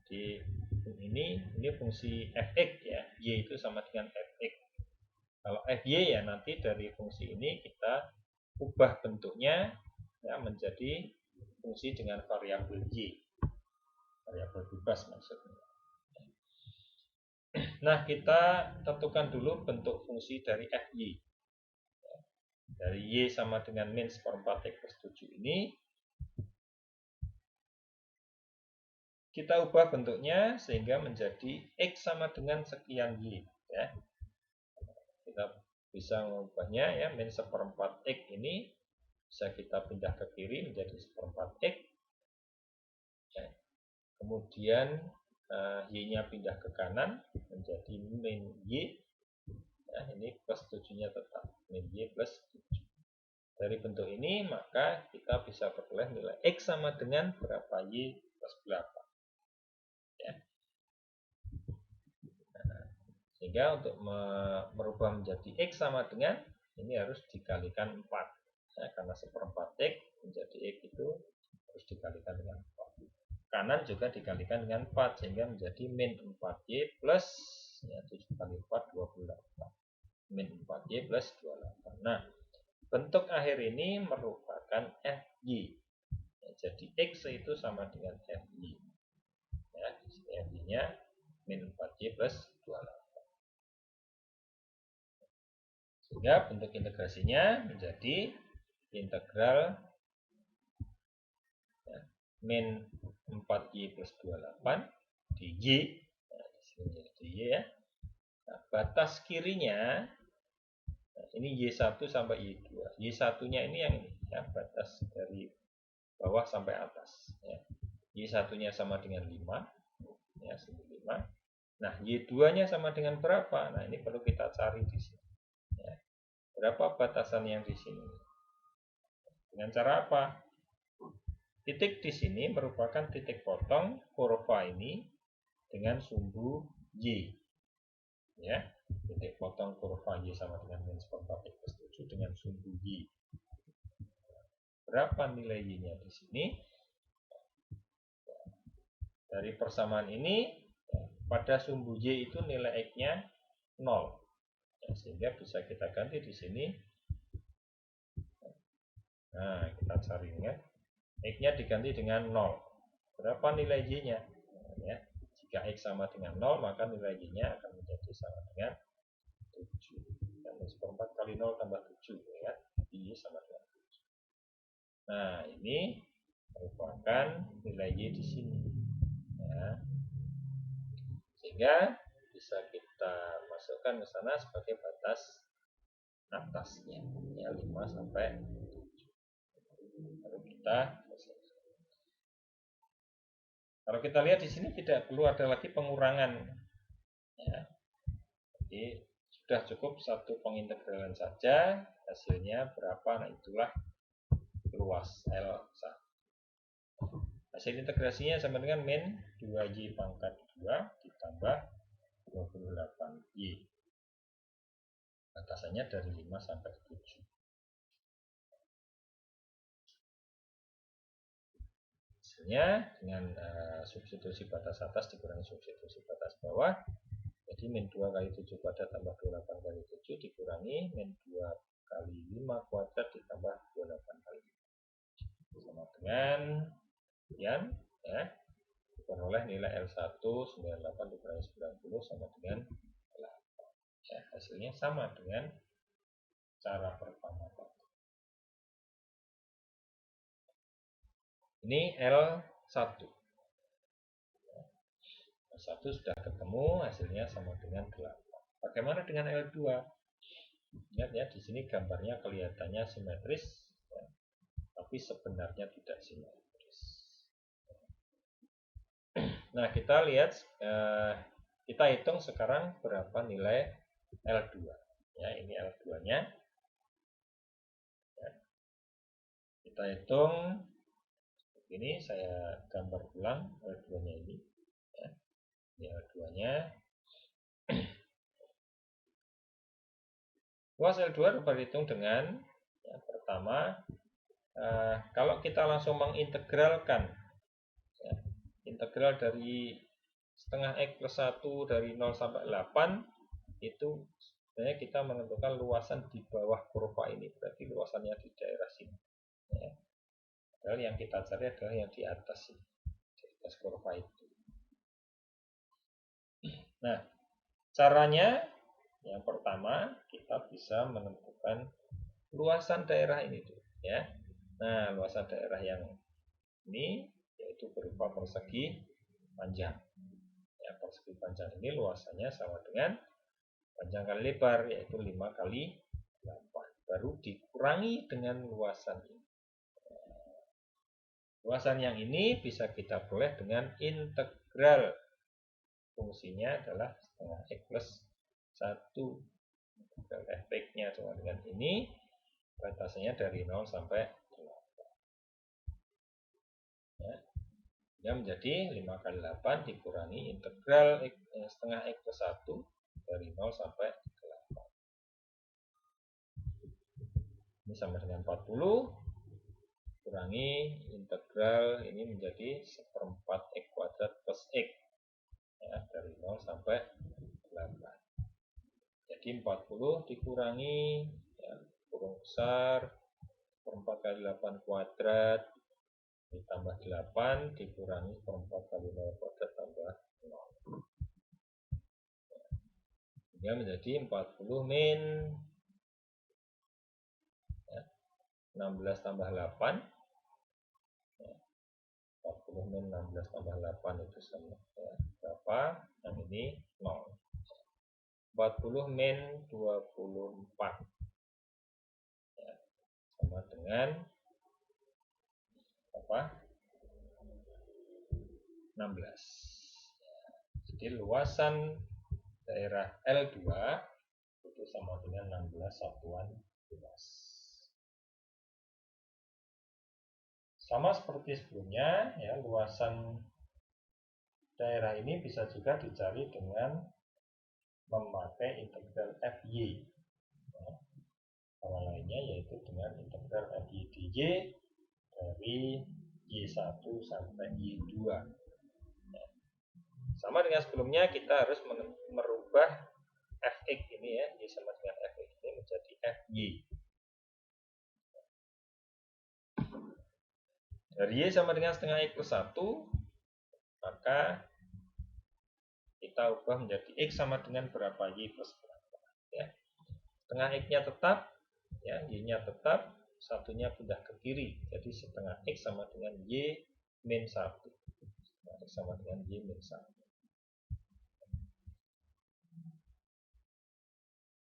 Jadi ini fungsi fx ya, y itu sama dengan fx. Kalau fy ya nanti dari fungsi ini kita ubah bentuknya ya menjadi fungsi dengan variabel y, variabel bebas maksudnya. Nah, kita tentukan dulu bentuk fungsi dari fy. Dari y sama dengan min seperempat x plus 7 ini kita ubah bentuknya sehingga menjadi x sama dengan sekian y ya. Kita bisa mengubahnya ya, min seperempat x ini bisa kita pindah ke kiri menjadi seperempat x ya. Kemudian y-nya pindah ke kanan menjadi min y ya, ini plus 7-nya tetap min y plus 7. Dari bentuk ini maka kita bisa peroleh nilai x sama dengan berapa y plus berapa ya. Nah, sehingga untuk merubah menjadi x sama dengan ini harus dikalikan 4 ya, karena seperempat x menjadi x itu harus dikalikan dengan 4. Kanan juga dikalikan dengan 4 sehingga menjadi min 4y plus ya, 7 kali 4 28 min 4y plus 28. Nah, bentuk akhir ini merupakan fy ya, jadi x itu sama dengan fy ya, fy nya min 4Y plus 28. Sehingga bentuk integrasinya menjadi integral min 4Y plus 28 di Y. Nah, di sini jadi Y ya. Nah, batas kirinya, nah, ini Y1 sampai Y2. Y1-nya ini yang ini, ya, batas dari bawah sampai atas. Ya. Y1-nya sama dengan 5, ya, 5. Nah, Y2-nya sama dengan berapa? Nah, ini perlu kita cari di sini. Ya. Berapa batasan yang di sini? Dengan cara apa? Titik di sini merupakan titik potong kurva ini dengan sumbu Y. Ya, titik potong kurva Y sama dengan min 4Y plus 7 dengan sumbu Y. Berapa nilai Y-nya di sini? Dari persamaan ini, pada sumbu Y itu nilai X-nya 0. Ya, sehingga bisa kita ganti di sini. Nah, kita cari ya. X-nya diganti dengan 0. Berapa nilai Y-nya? Ya, jika X sama dengan 0, maka nilai Y-nya akan menjadi sama dengan 7. Dan 1/4 kali 0 tambah 7. Ya, Y sama dengan 7. Nah, ini merupakan nilai Y di sini. Ya. Sehingga bisa kita masukkan ke sana sebagai batas atasnya. Ya, 5 sampai 7. Kalau kita lihat di sini tidak perlu ada lagi pengurangan. Ya. Jadi sudah cukup satu pengintegralan saja, hasilnya berapa? Nah, itulah luas L1. Hasil integrasinya sama dengan min 2Y pangkat 2 ditambah 28Y. Batasannya dari 5 sampai 7. Hasilnya dengan substitusi batas atas dikurangi substitusi batas bawah, jadi min 2 kali 7 kuadrat tambah 28 kali 7 dikurangi min 2 kali 5 kuadrat ditambah 28 kali 5 sama dengan sekian, ya, diperoleh nilai L1 98 dikurangi 90 sama dengan 8. Ya, hasilnya sama dengan cara pertama. Ini L1. L1 sudah ketemu, hasilnya sama dengan 8. Bagaimana dengan L2? Lihat ya, di sini gambarnya kelihatannya simetris, ya, tapi sebenarnya tidak simetris. Nah, kita lihat, kita hitung sekarang berapa nilai L2. Ya, ini L2-nya. Ya. Kita hitung ini, saya gambar ulang L2-nya ini. Ya. Ini L2-nya. Luas L2 berhitung dengan, ya, pertama, kalau kita langsung mengintegralkan, ya, integral dari setengah X plus 1 dari 0 sampai 8, itu sebenarnya kita menentukan luasan di bawah kurva ini, berarti luasannya di daerah sini. Ya. Padahal yang kita cari adalah yang di atas ini, di atas kurva itu. Nah, caranya yang pertama kita bisa menentukan luasan daerah ini tuh, ya. Nah, luasan daerah yang ini yaitu berupa persegi panjang. Ya, persegi panjang ini luasannya sama dengan panjang kali lebar, yaitu 5 kali 8. Baru dikurangi dengan luasan ini. Luasan yang ini bisa kita peroleh dengan integral. Fungsinya adalah setengah X plus 1. Integral fx-nya sama dengan ini. Batasannya dari 0 sampai 8. Ya. Dia menjadi 5 kali 8 dikurangi integral setengah X plus 1 dari 0 sampai 8. Ini sama dengan 40. Kurangi integral ini menjadi 1/4 X kuadrat plus X, ya, dari 0 sampai 8. Jadi 40 dikurangi, ya, kurung besar 1/4 kali 8 kuadrat ditambah 8 dikurangi 1/4 kali 0 kuadrat tambah 0. sehingga menjadi 40 min 16 tambah 8. 40 min 16 tambah 8 itu sama berapa? Yang ini 0. 40 min 24 sama dengan apa? 16. Jadi luasan daerah L2 itu sama dengan 16 satuan luas. Sama seperti sebelumnya, ya, luasan daerah ini bisa juga dicari dengan memakai integral FY. Ya, cara lainnya yaitu dengan integral FY dy dari Y1 sampai Y2. Ya. Sama dengan sebelumnya, kita harus merubah Fx ini, ya, Y sama dengan Fx ini menjadi Fy. Dari Y sama dengan setengah X plus 1, maka kita ubah menjadi X sama dengan berapa Y plus berapa. Ya. Setengah X-nya tetap, ya, Y-nya tetap, satunya pindah ke kiri. Jadi setengah X sama dengan Y min 1. Setengah X sama dengan Y min 1.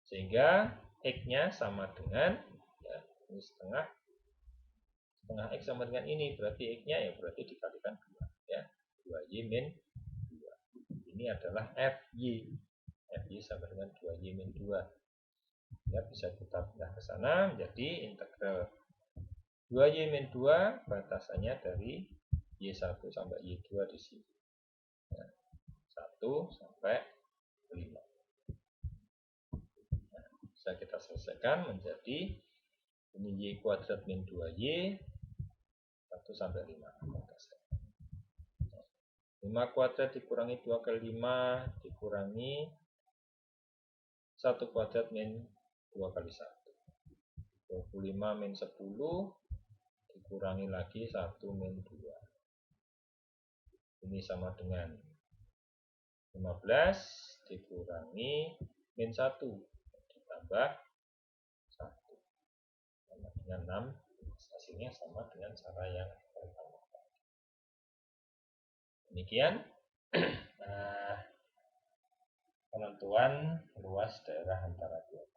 Sehingga X-nya sama dengan, ya, ini setengah X sama dengan ini, berarti X-nya ya berarti dikalikan 2, ya, 2Y min 2. Ini adalah FY. FY sama dengan 2Y min 2. Ya, bisa kita pindah ke sana menjadi integral 2Y min 2, batasannya dari Y1 sampai Y2 di sini. Ya, 1 sampai 5. Nah, bisa kita selesaikan menjadi ini Y kuadrat min 2Y 1 sampai 5. 5 kuadrat dikurangi 2 kali 5 dikurangi 1 kuadrat min 2 kali 1. 25 min 10 dikurangi lagi 1 min 2. Ini sama dengan 15 dikurangi min 1 ditambah 1 sama dengan 6. Hasilnya sama dengan cara yang pertama. Demikian penentuan luas daerah antara dua.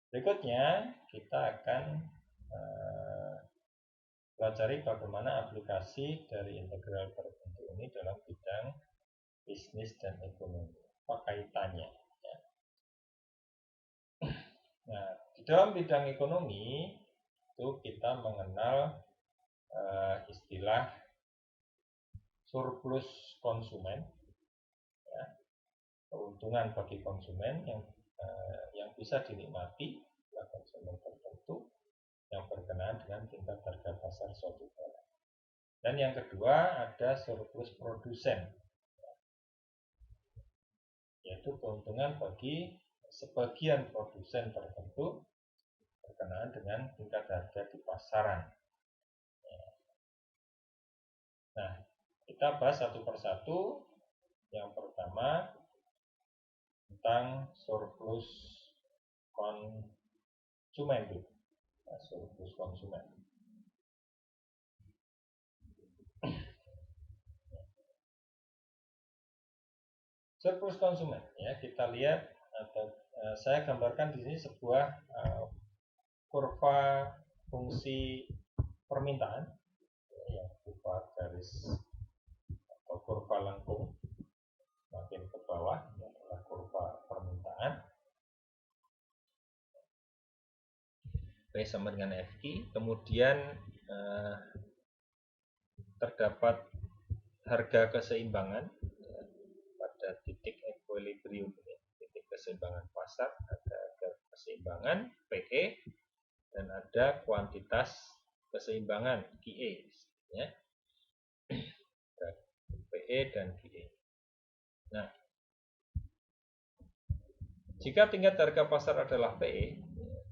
Berikutnya kita akan pelajari bagaimana aplikasi dari integral tertentu ini dalam bidang bisnis dan ekonomi. Apa kaitannya? Ya. Nah, di dalam bidang ekonomi itu kita mengenal istilah surplus konsumen, ya, keuntungan bagi konsumen yang bisa dinikmati oleh konsumen tertentu yang berkenaan dengan tingkat harga pasar suatu barang. Dan yang kedua ada surplus produsen, yaitu keuntungan bagi sebagian produsen tertentu berkenaan dengan tingkat harga di pasaran. Nah, kita bahas satu persatu. Yang pertama tentang surplus konsumen. Surplus konsumen. Surplus konsumen, ya, kita lihat atau saya gambarkan di sini sebuah kurva fungsi permintaan, yang berupa garis atau kurva lengkung makin ke bawah, ini adalah kurva permintaan. P sama dengan FI, kemudian terdapat harga keseimbangan pada titik equilibrium, titik keseimbangan pasar, ada harga keseimbangan PE dan ada kuantitas keseimbangan QE, ya, PE dan QE. Nah, jika tingkat harga pasar adalah PE,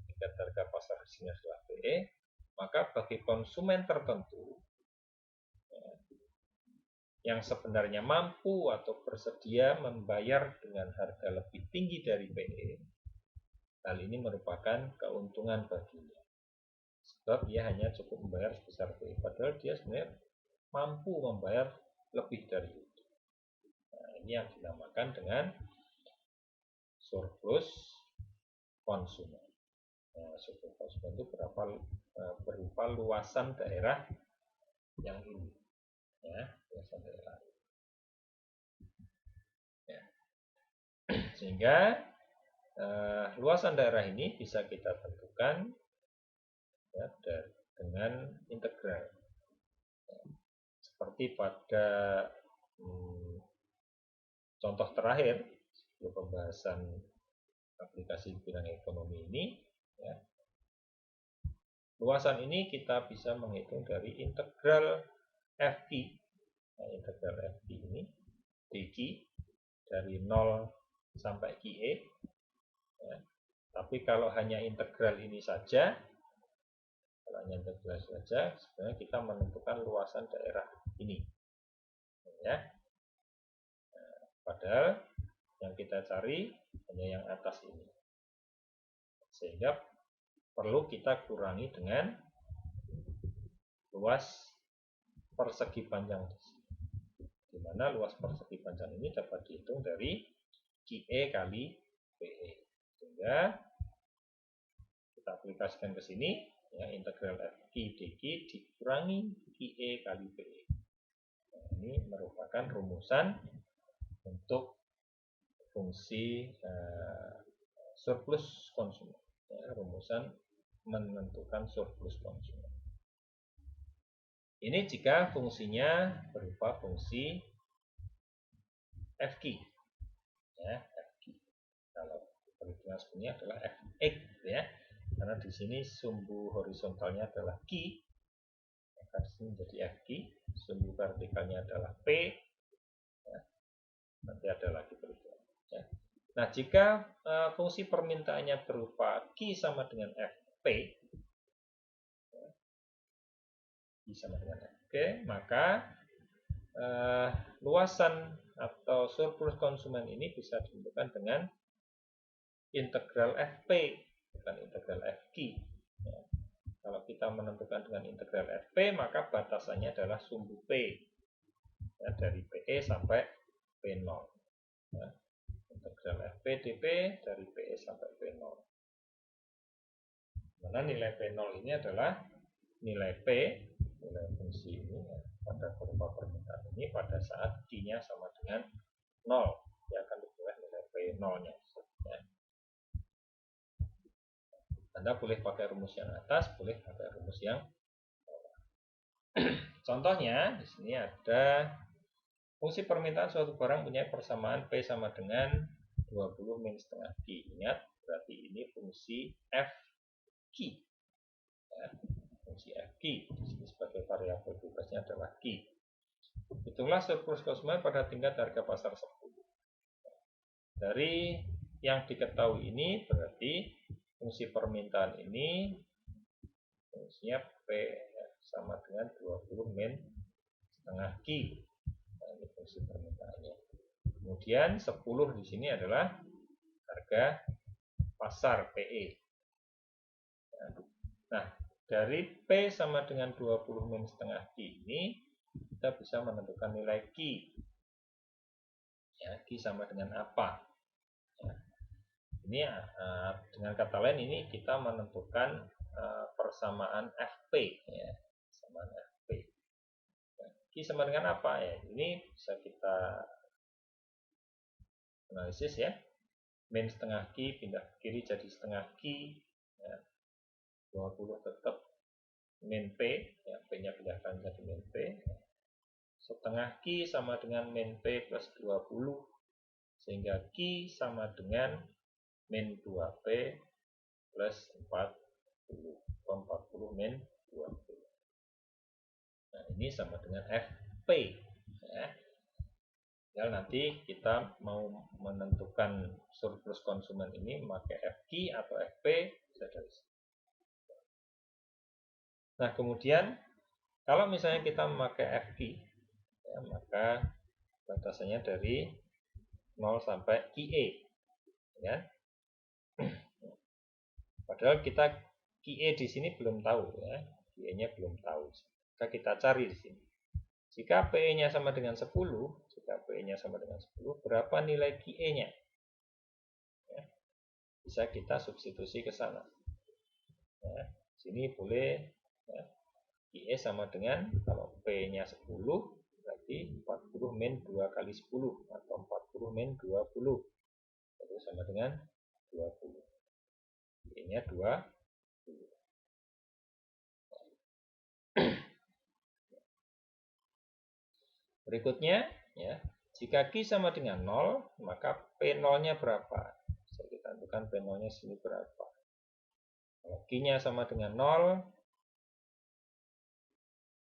tingkat harga pasar di sini adalah PE, maka bagi konsumen tertentu yang sebenarnya mampu atau bersedia membayar dengan harga lebih tinggi dari PE, hal ini merupakan keuntungan baginya. Sebab ia hanya cukup membayar sebesar PE, padahal dia sebenarnya mampu membayar lebih dari itu. Nah, ini yang dinamakan dengan surplus konsumen. Nah, surplus konsumen itu berupa luasan daerah yang ini, ya, luasan daerah. Ya. Sehingga luasan daerah ini bisa kita tentukan ya, dengan integral. Ya. Seperti pada contoh terakhir sebelum pembahasan aplikasi bidang ekonomi ini, ya, luasan ini kita bisa menghitung dari integral FQ. Nah, integral FQ ini dQ dari 0 sampai QE. Ya. Tapi kalau hanya integral ini saja, sebenarnya kita menentukan luasan daerah ini. Ya. Nah, padahal yang kita cari hanya yang atas ini. Sehingga perlu kita kurangi dengan luas persegi panjang, di mana luas persegi panjang ini dapat dihitung dari QE kali PE. Sehingga kita aplikasikan ke sini, ya, integral FQ dQ dikurangi QE kali PE. Nah, ini merupakan rumusan untuk fungsi surplus konsumen. Ya, rumusan menentukan surplus konsumen. Ini jika fungsinya berupa fungsi FQ. Ya, FQ. Kalau perhitungan sebenarnya adalah Fx, ya. Karena di sini sumbu horizontalnya adalah Q, maka di sini menjadi Fq. Sumbu vertikalnya adalah P. Ya. Nanti ada lagi perhitungan. Ya. Nah, jika fungsi permintaannya berupa Q sama dengan Fp, ya, Q sama dengan Fp, maka luasan atau surplus konsumen ini bisa ditentukan dengan integral Fp, bukan integral Fq. Ya. Kalau kita menentukan dengan integral Fp, maka batasannya adalah sumbu P, ya, dari PE sampai P0. Ya. Integral Fp dP dari PE sampai P0. Mana nilai P0 ini adalah nilai P, nilai fungsi ini, ya, pada berupa permintaan ini pada saat Q-nya sama dengan 0. Dia akan diperoleh nilai P0-nya. Ya. Anda boleh pakai rumus yang atas, boleh pakai rumus yang bawah. Contohnya, di sini ada fungsi permintaan suatu barang punya persamaan P sama dengan 20 min setengah Q. Ingat, berarti ini fungsi Fq. Ya, fungsi Fq. Di sini sebagai variabel bebasnya adalah Q. Hitunglah surplus konsumen pada tingkat harga pasar 10. Dari yang diketahui ini berarti fungsi permintaan ini fungsinya P sama dengan 20 min setengah Q. Nah, ini fungsi permintaannya. Kemudian 10 di sini adalah harga pasar PE. Nah, dari P sama dengan 20 min setengah Q ini kita bisa menentukan nilai Q. Ya, Q sama dengan apa? Ya. Ini dengan kata lain ini kita menentukan persamaan Fp, ya, persamaan Fp. Ya, Q sama dengan apa? Ya, ini bisa kita analisis, ya. Min setengah Q pindah ke kiri jadi setengah Q, ya. 20 tetap min P, ya, P-nya pindahkan jadi min P. Setengah Q sama dengan min P plus 20, sehingga Q sama dengan min 2P plus 40 min 2P. Nah, ini sama dengan Fp. Ya. Tinggal nanti kita mau menentukan surplus konsumen ini memakai Fq atau Fp, bisa dari sini. Nah, kemudian kalau misalnya kita memakai Fq, ya, ya, maka batasannya dari 0 sampai QE, ya. Padahal kita QE di sini belum tahu, ya. QE-nya belum tahu. Maka kita cari di sini. Jika PE-nya sama dengan 10, berapa nilai QE-nya? Ya. Bisa kita substitusi ke sana. Ya. Sini boleh, ya. QE sama dengan, kalau P-nya 10, berarti 40 min 2 kali 10, atau 40 min 20. Itu sama dengan 20. QE-nya 20. Berikutnya, ya, jika Q sama dengan 0, maka P0-nya berapa? Bisa kita tentukan P0-nya sini berapa. Kalau Q-nya sama dengan 0,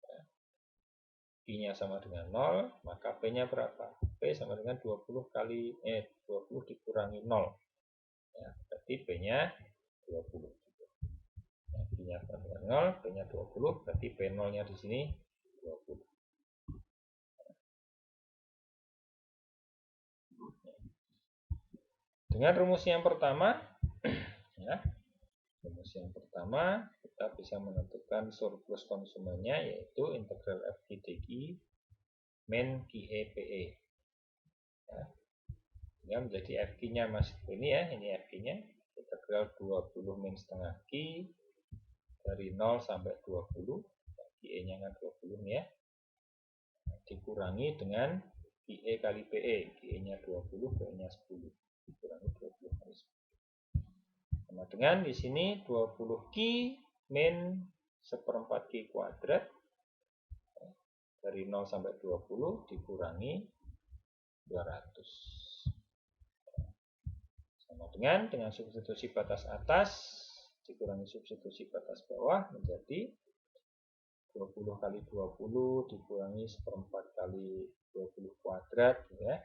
ya, Q-nya sama dengan 0, maka P-nya berapa? P sama dengan 20 dikurangi 0. Ya, berarti P-nya 20. Ya, Q-nya sama dengan 0, P-nya 20, berarti P0-nya di sini 20. Dengan rumus yang pertama, ya, kita bisa menentukan surplus konsumennya, yaitu integral FQ DQ min QE PE. Ya. Ini menjadi FQ-nya masih ini, ya, ini FQ-nya, integral 20 min setengah Q dari 0 sampai 20, QE-nya kan 20 nih, ya, dikurangi dengan QE kali PE, QE-nya 20, PE-nya 10. Dikurangi 20 kali 10. Sama dengan di sini 20 Q min 1/4 Q kuadrat dari 0 sampai 20 dikurangi 200. Sama dengan substitusi batas atas dikurangi substitusi batas bawah menjadi 20 kali 20 dikurangi 1/4 kali 20 kuadrat, ya.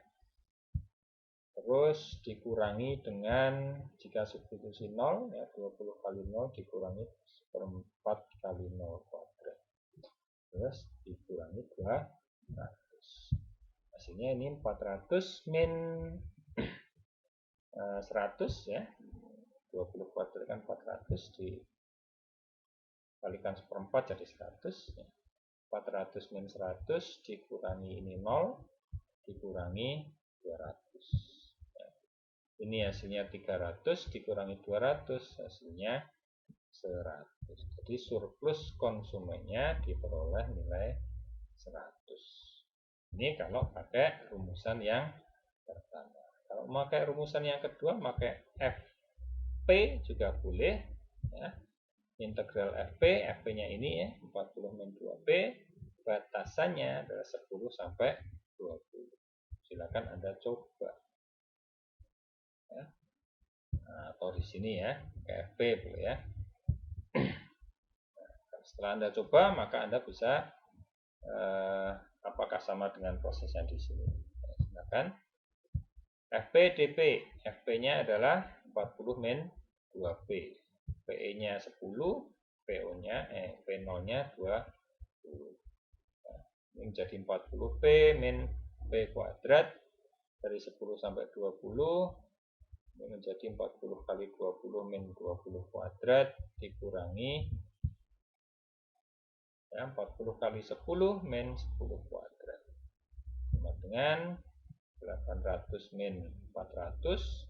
Terus dikurangi dengan, jika substitusi 0, ya, 20 kali 0 dikurangi 1/4 kali 0 kuadrat. Terus dikurangi 200. Hasilnya ini 400 min 100, ya. 20 kuadrat kan 400, dikalikan 1/4 jadi 100. Ya. 400 min 100 dikurangi ini 0, dikurangi 200. Ini hasilnya 300 dikurangi 200, hasilnya 100. Jadi surplus konsumennya diperoleh nilai 100. Ini kalau pakai rumusan yang pertama. Kalau pakai rumusan yang kedua, pakai FP juga boleh, ya. Integral FP, FP-nya ini, ya, 40 min 2P, batasannya adalah 10 sampai 20. Silakan Anda coba. Ya. Nah, atau di sini, ya, FP boleh, ya. Nah, setelah Anda coba, maka Anda bisa apakah sama dengan proses yang di sini. Ya, silakan. FP DP, FP-nya adalah 40 min 2P, PE-nya 10, P0-nya 20. Nah, ini menjadi 40P min P kuadrat dari 10 sampai 20. Ini menjadi 40 kali 20 min 20 kuadrat dikurangi, ya, 40 kali 10 min 10 kuadrat sama dengan 800 min 400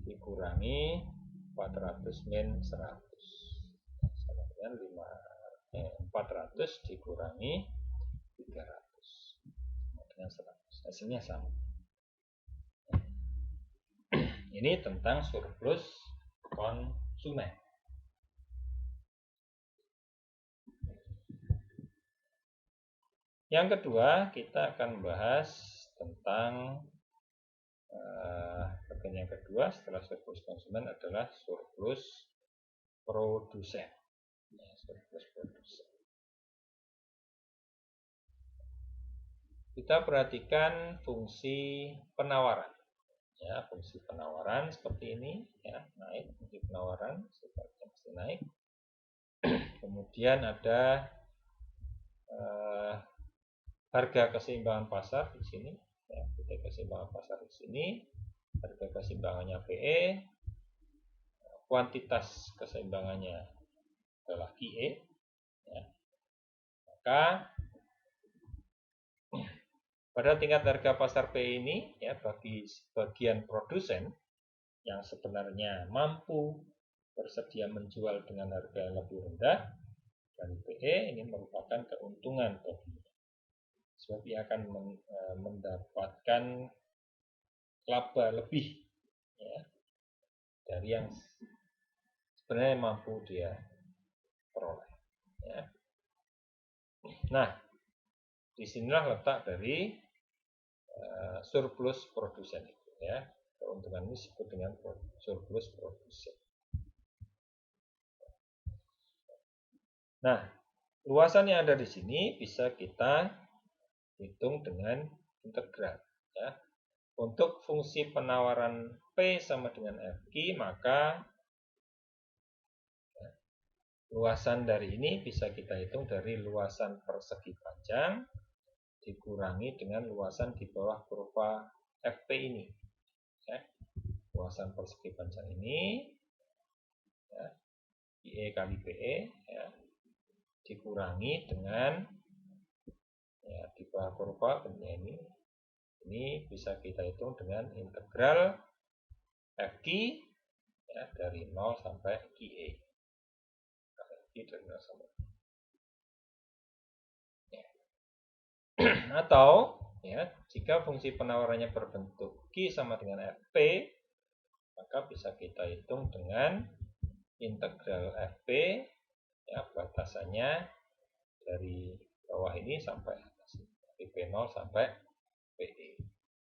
dikurangi 400 min 100 sama dengan 400 dikurangi 300 sama dengan 100. Hasilnya sama. Ini tentang surplus konsumen. Yang kedua, kita akan membahas tentang bagian yang kedua setelah surplus konsumen adalah surplus produsen. Ya, surplus produsen. Kita perhatikan fungsi penawaran. Ya, fungsi penawaran seperti ini, ya, naik, fungsi penawaran sifatnya mesti naik. Kemudian ada harga keseimbangan pasar di sini, ya, titik keseimbangan pasar di sini, harga keseimbangannya PE, kuantitas keseimbangannya adalah QE, ya. Maka pada tingkat harga pasar PE ini, ya, bagi sebagian produsen yang sebenarnya mampu bersedia menjual dengan harga yang lebih rendah dari PE, ini merupakan keuntungan baginya. Sebab ia akan mendapatkan laba lebih, ya, dari yang sebenarnya mampu dia peroleh. Ya. Nah, disinilah letak dari surplus produsen itu, ya. Keuntungan ini disebut dengan surplus produsen. Nah, luasan yang ada di sini bisa kita hitung dengan integral, ya. Untuk fungsi penawaran P sama dengan FQ, maka luasan dari ini bisa kita hitung dari luasan persegi panjang dikurangi dengan luasan di bawah kurva FP ini, ya. Luasan persegi panjang ini, ya, IE kali PE, ya, dikurangi dengan, ya, di bawah kurva ini bisa kita hitung dengan integral FQ, ya, dari 0 sampai QE. Dari 0 sampai atau, ya, jika fungsi penawarannya berbentuk Q sama dengan FP, maka bisa kita hitung dengan integral FP, ya, batasannya dari bawah ini sampai atas, dari P0 sampai PE,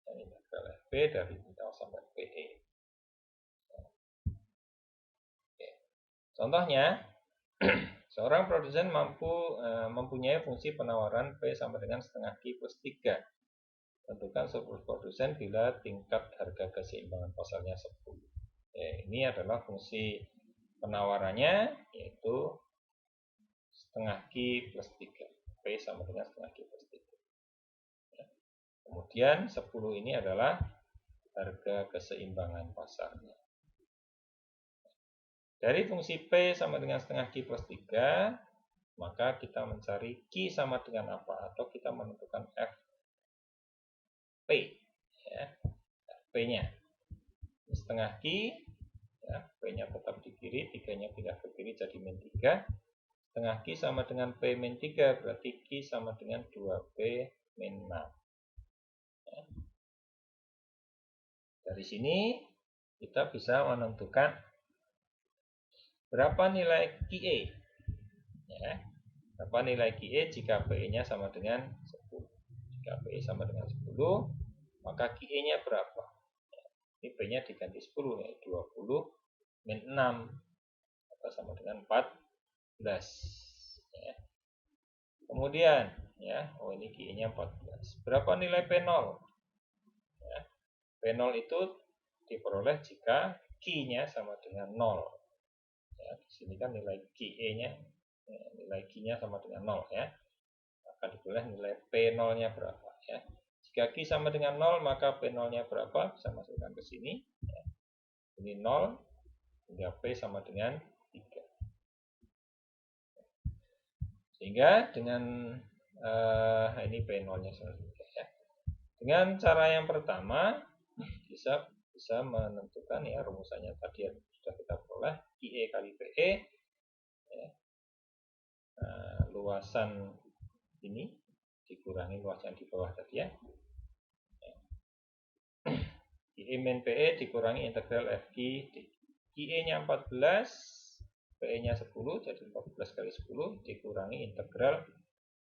dan integral FP dari 0 sampai PE. Oke. Contohnya, seorang produsen mempunyai fungsi penawaran P sama dengan setengah Q plus 3. Tentukan surplus produsen bila tingkat harga keseimbangan pasarnya 10. Ini adalah fungsi penawarannya, yaitu setengah Q plus 3. P sama dengan setengah Q plus 3. Kemudian 10 ini adalah harga keseimbangan pasarnya. Dari fungsi P sama dengan setengah Q plus 3, maka kita mencari Q sama dengan apa? Atau kita menentukan P, ya, P-nya setengah Q, ya, P-nya tetap di kiri, 3-nya pindah ke kiri jadi min 3. Setengah Q sama dengan P min 3, berarti Q sama dengan 2P min 6. Ya. Dari sini kita bisa menentukan berapa nilai QE, ya, berapa nilai QE jika PE-nya sama dengan 10. Jika PE sama dengan 10, maka QE-nya berapa? Ini P-nya diganti 10, ya, 20 min 6, atau sama dengan 14. Ya. Kemudian, ya, ini QE-nya 14. Berapa nilai P0? Ya, P0 itu diperoleh jika Q-nya sama dengan 0. Ya, di sini kan nilai QE-nya, ya, nilai Q-nya sama dengan 0, ya. Maka diperoleh nilai P0-nya berapa, ya. Jika Q sama dengan 0, maka P0-nya berapa? Bisa masukkan ke sini, ya. Ini 0, hingga P sama dengan 3. Sehingga dengan ini P0-nya selanjutnya, ya. Dengan cara yang pertama bisa menentukan, ya, rumusannya tadi yang sudah kita peroleh, IE kali PE, ya. Luasan ini dikurangi luasan di bawah tadi, ya. IE min PE dikurangi integral FQ D. IE-nya 14, PE-nya 10, jadi 14 kali 10 dikurangi integral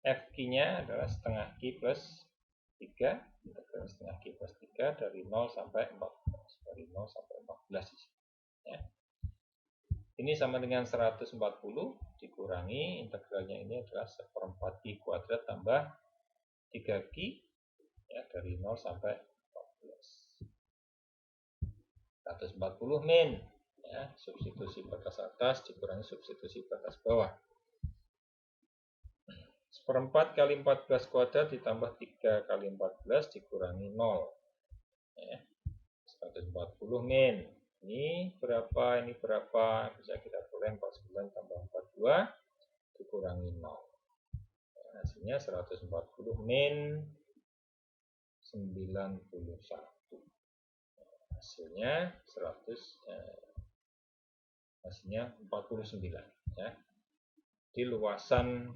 FQ-nya adalah setengah Q plus 3, integral setengah Q plus 3 dari 0 sampai 14, dari 0 sampai 14 di sini, ya. Ini sama dengan 140 dikurangi integralnya ini adalah 1/4 Q kuadrat tambah 3Q, ya, dari 0 sampai 14. 140 min, ya, substitusi batas atas dikurangi substitusi batas bawah. seperempat kali 14 kuadrat ditambah 3 kali 14 dikurangi 0. Ya. 140 min. Ini berapa? Ini berapa? Bisa kita peroleh 49 tambah 42 dikurangi 0. Hasilnya 140 min 91. Hasilnya 49 ya. Di luasan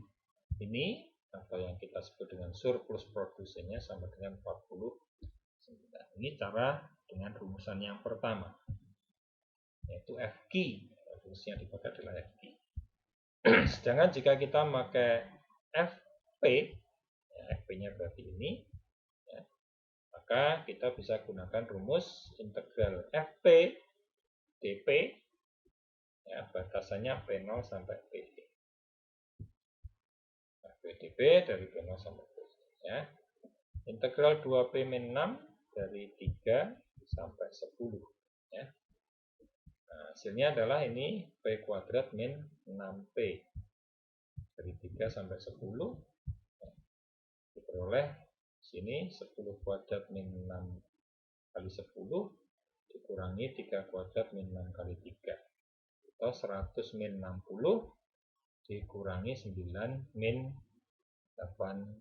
ini atau yang kita sebut dengan surplus produksinya sama dengan 49. Ini cara dengan rumusan yang pertama, yaitu FQ. Rumus yang dipakai adalah FQ. Sedangkan jika kita pakai FP, ya, FP-nya berarti ini, ya, maka kita bisa gunakan rumus integral FP dP, ya, batasannya P0 sampai PD. FP dP dari P0 sampai PD. Ya. Integral 2P min 6 dari 3 sampai 10. Ya. Nah, hasilnya adalah ini P kuadrat min 6P dari 3 sampai 10. Diperoleh sini 10 kuadrat min 6 kali 10 dikurangi 3 kuadrat min 6 kali 3 atau 100 min 60 dikurangi 9 min 18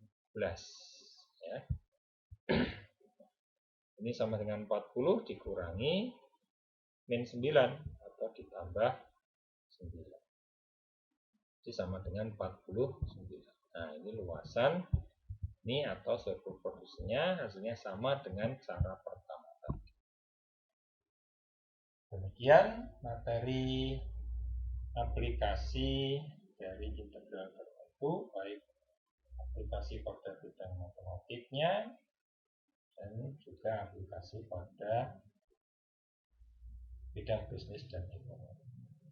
ya. Ini sama dengan 40 dikurangi min 9 atau ditambah 9. Ini sama dengan 49. Nah, ini luasan ini atau surplus produksinya, hasilnya sama dengan cara pertama tadi. Demikian materi aplikasi dari integral tertentu, baik aplikasi pada bidang matematiknya dan juga aplikasi pada bidang bisnis dan ekonomi.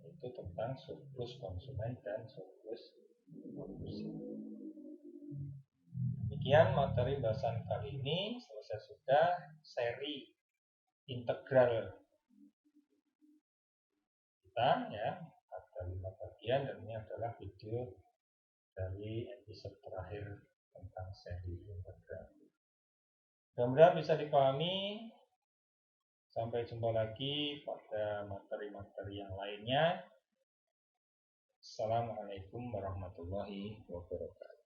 Itu tentang surplus konsumen dan surplus produksi. Demikian materi bahasan kali ini. Selesai sudah seri integral kita ya, ada 5 bagian dan ini adalah video dari episode terakhir tentang seri integral. Mudah-mudahan bisa dipahami. Sampai jumpa lagi pada materi-materi yang lainnya. Assalamualaikum warahmatullahi wabarakatuh.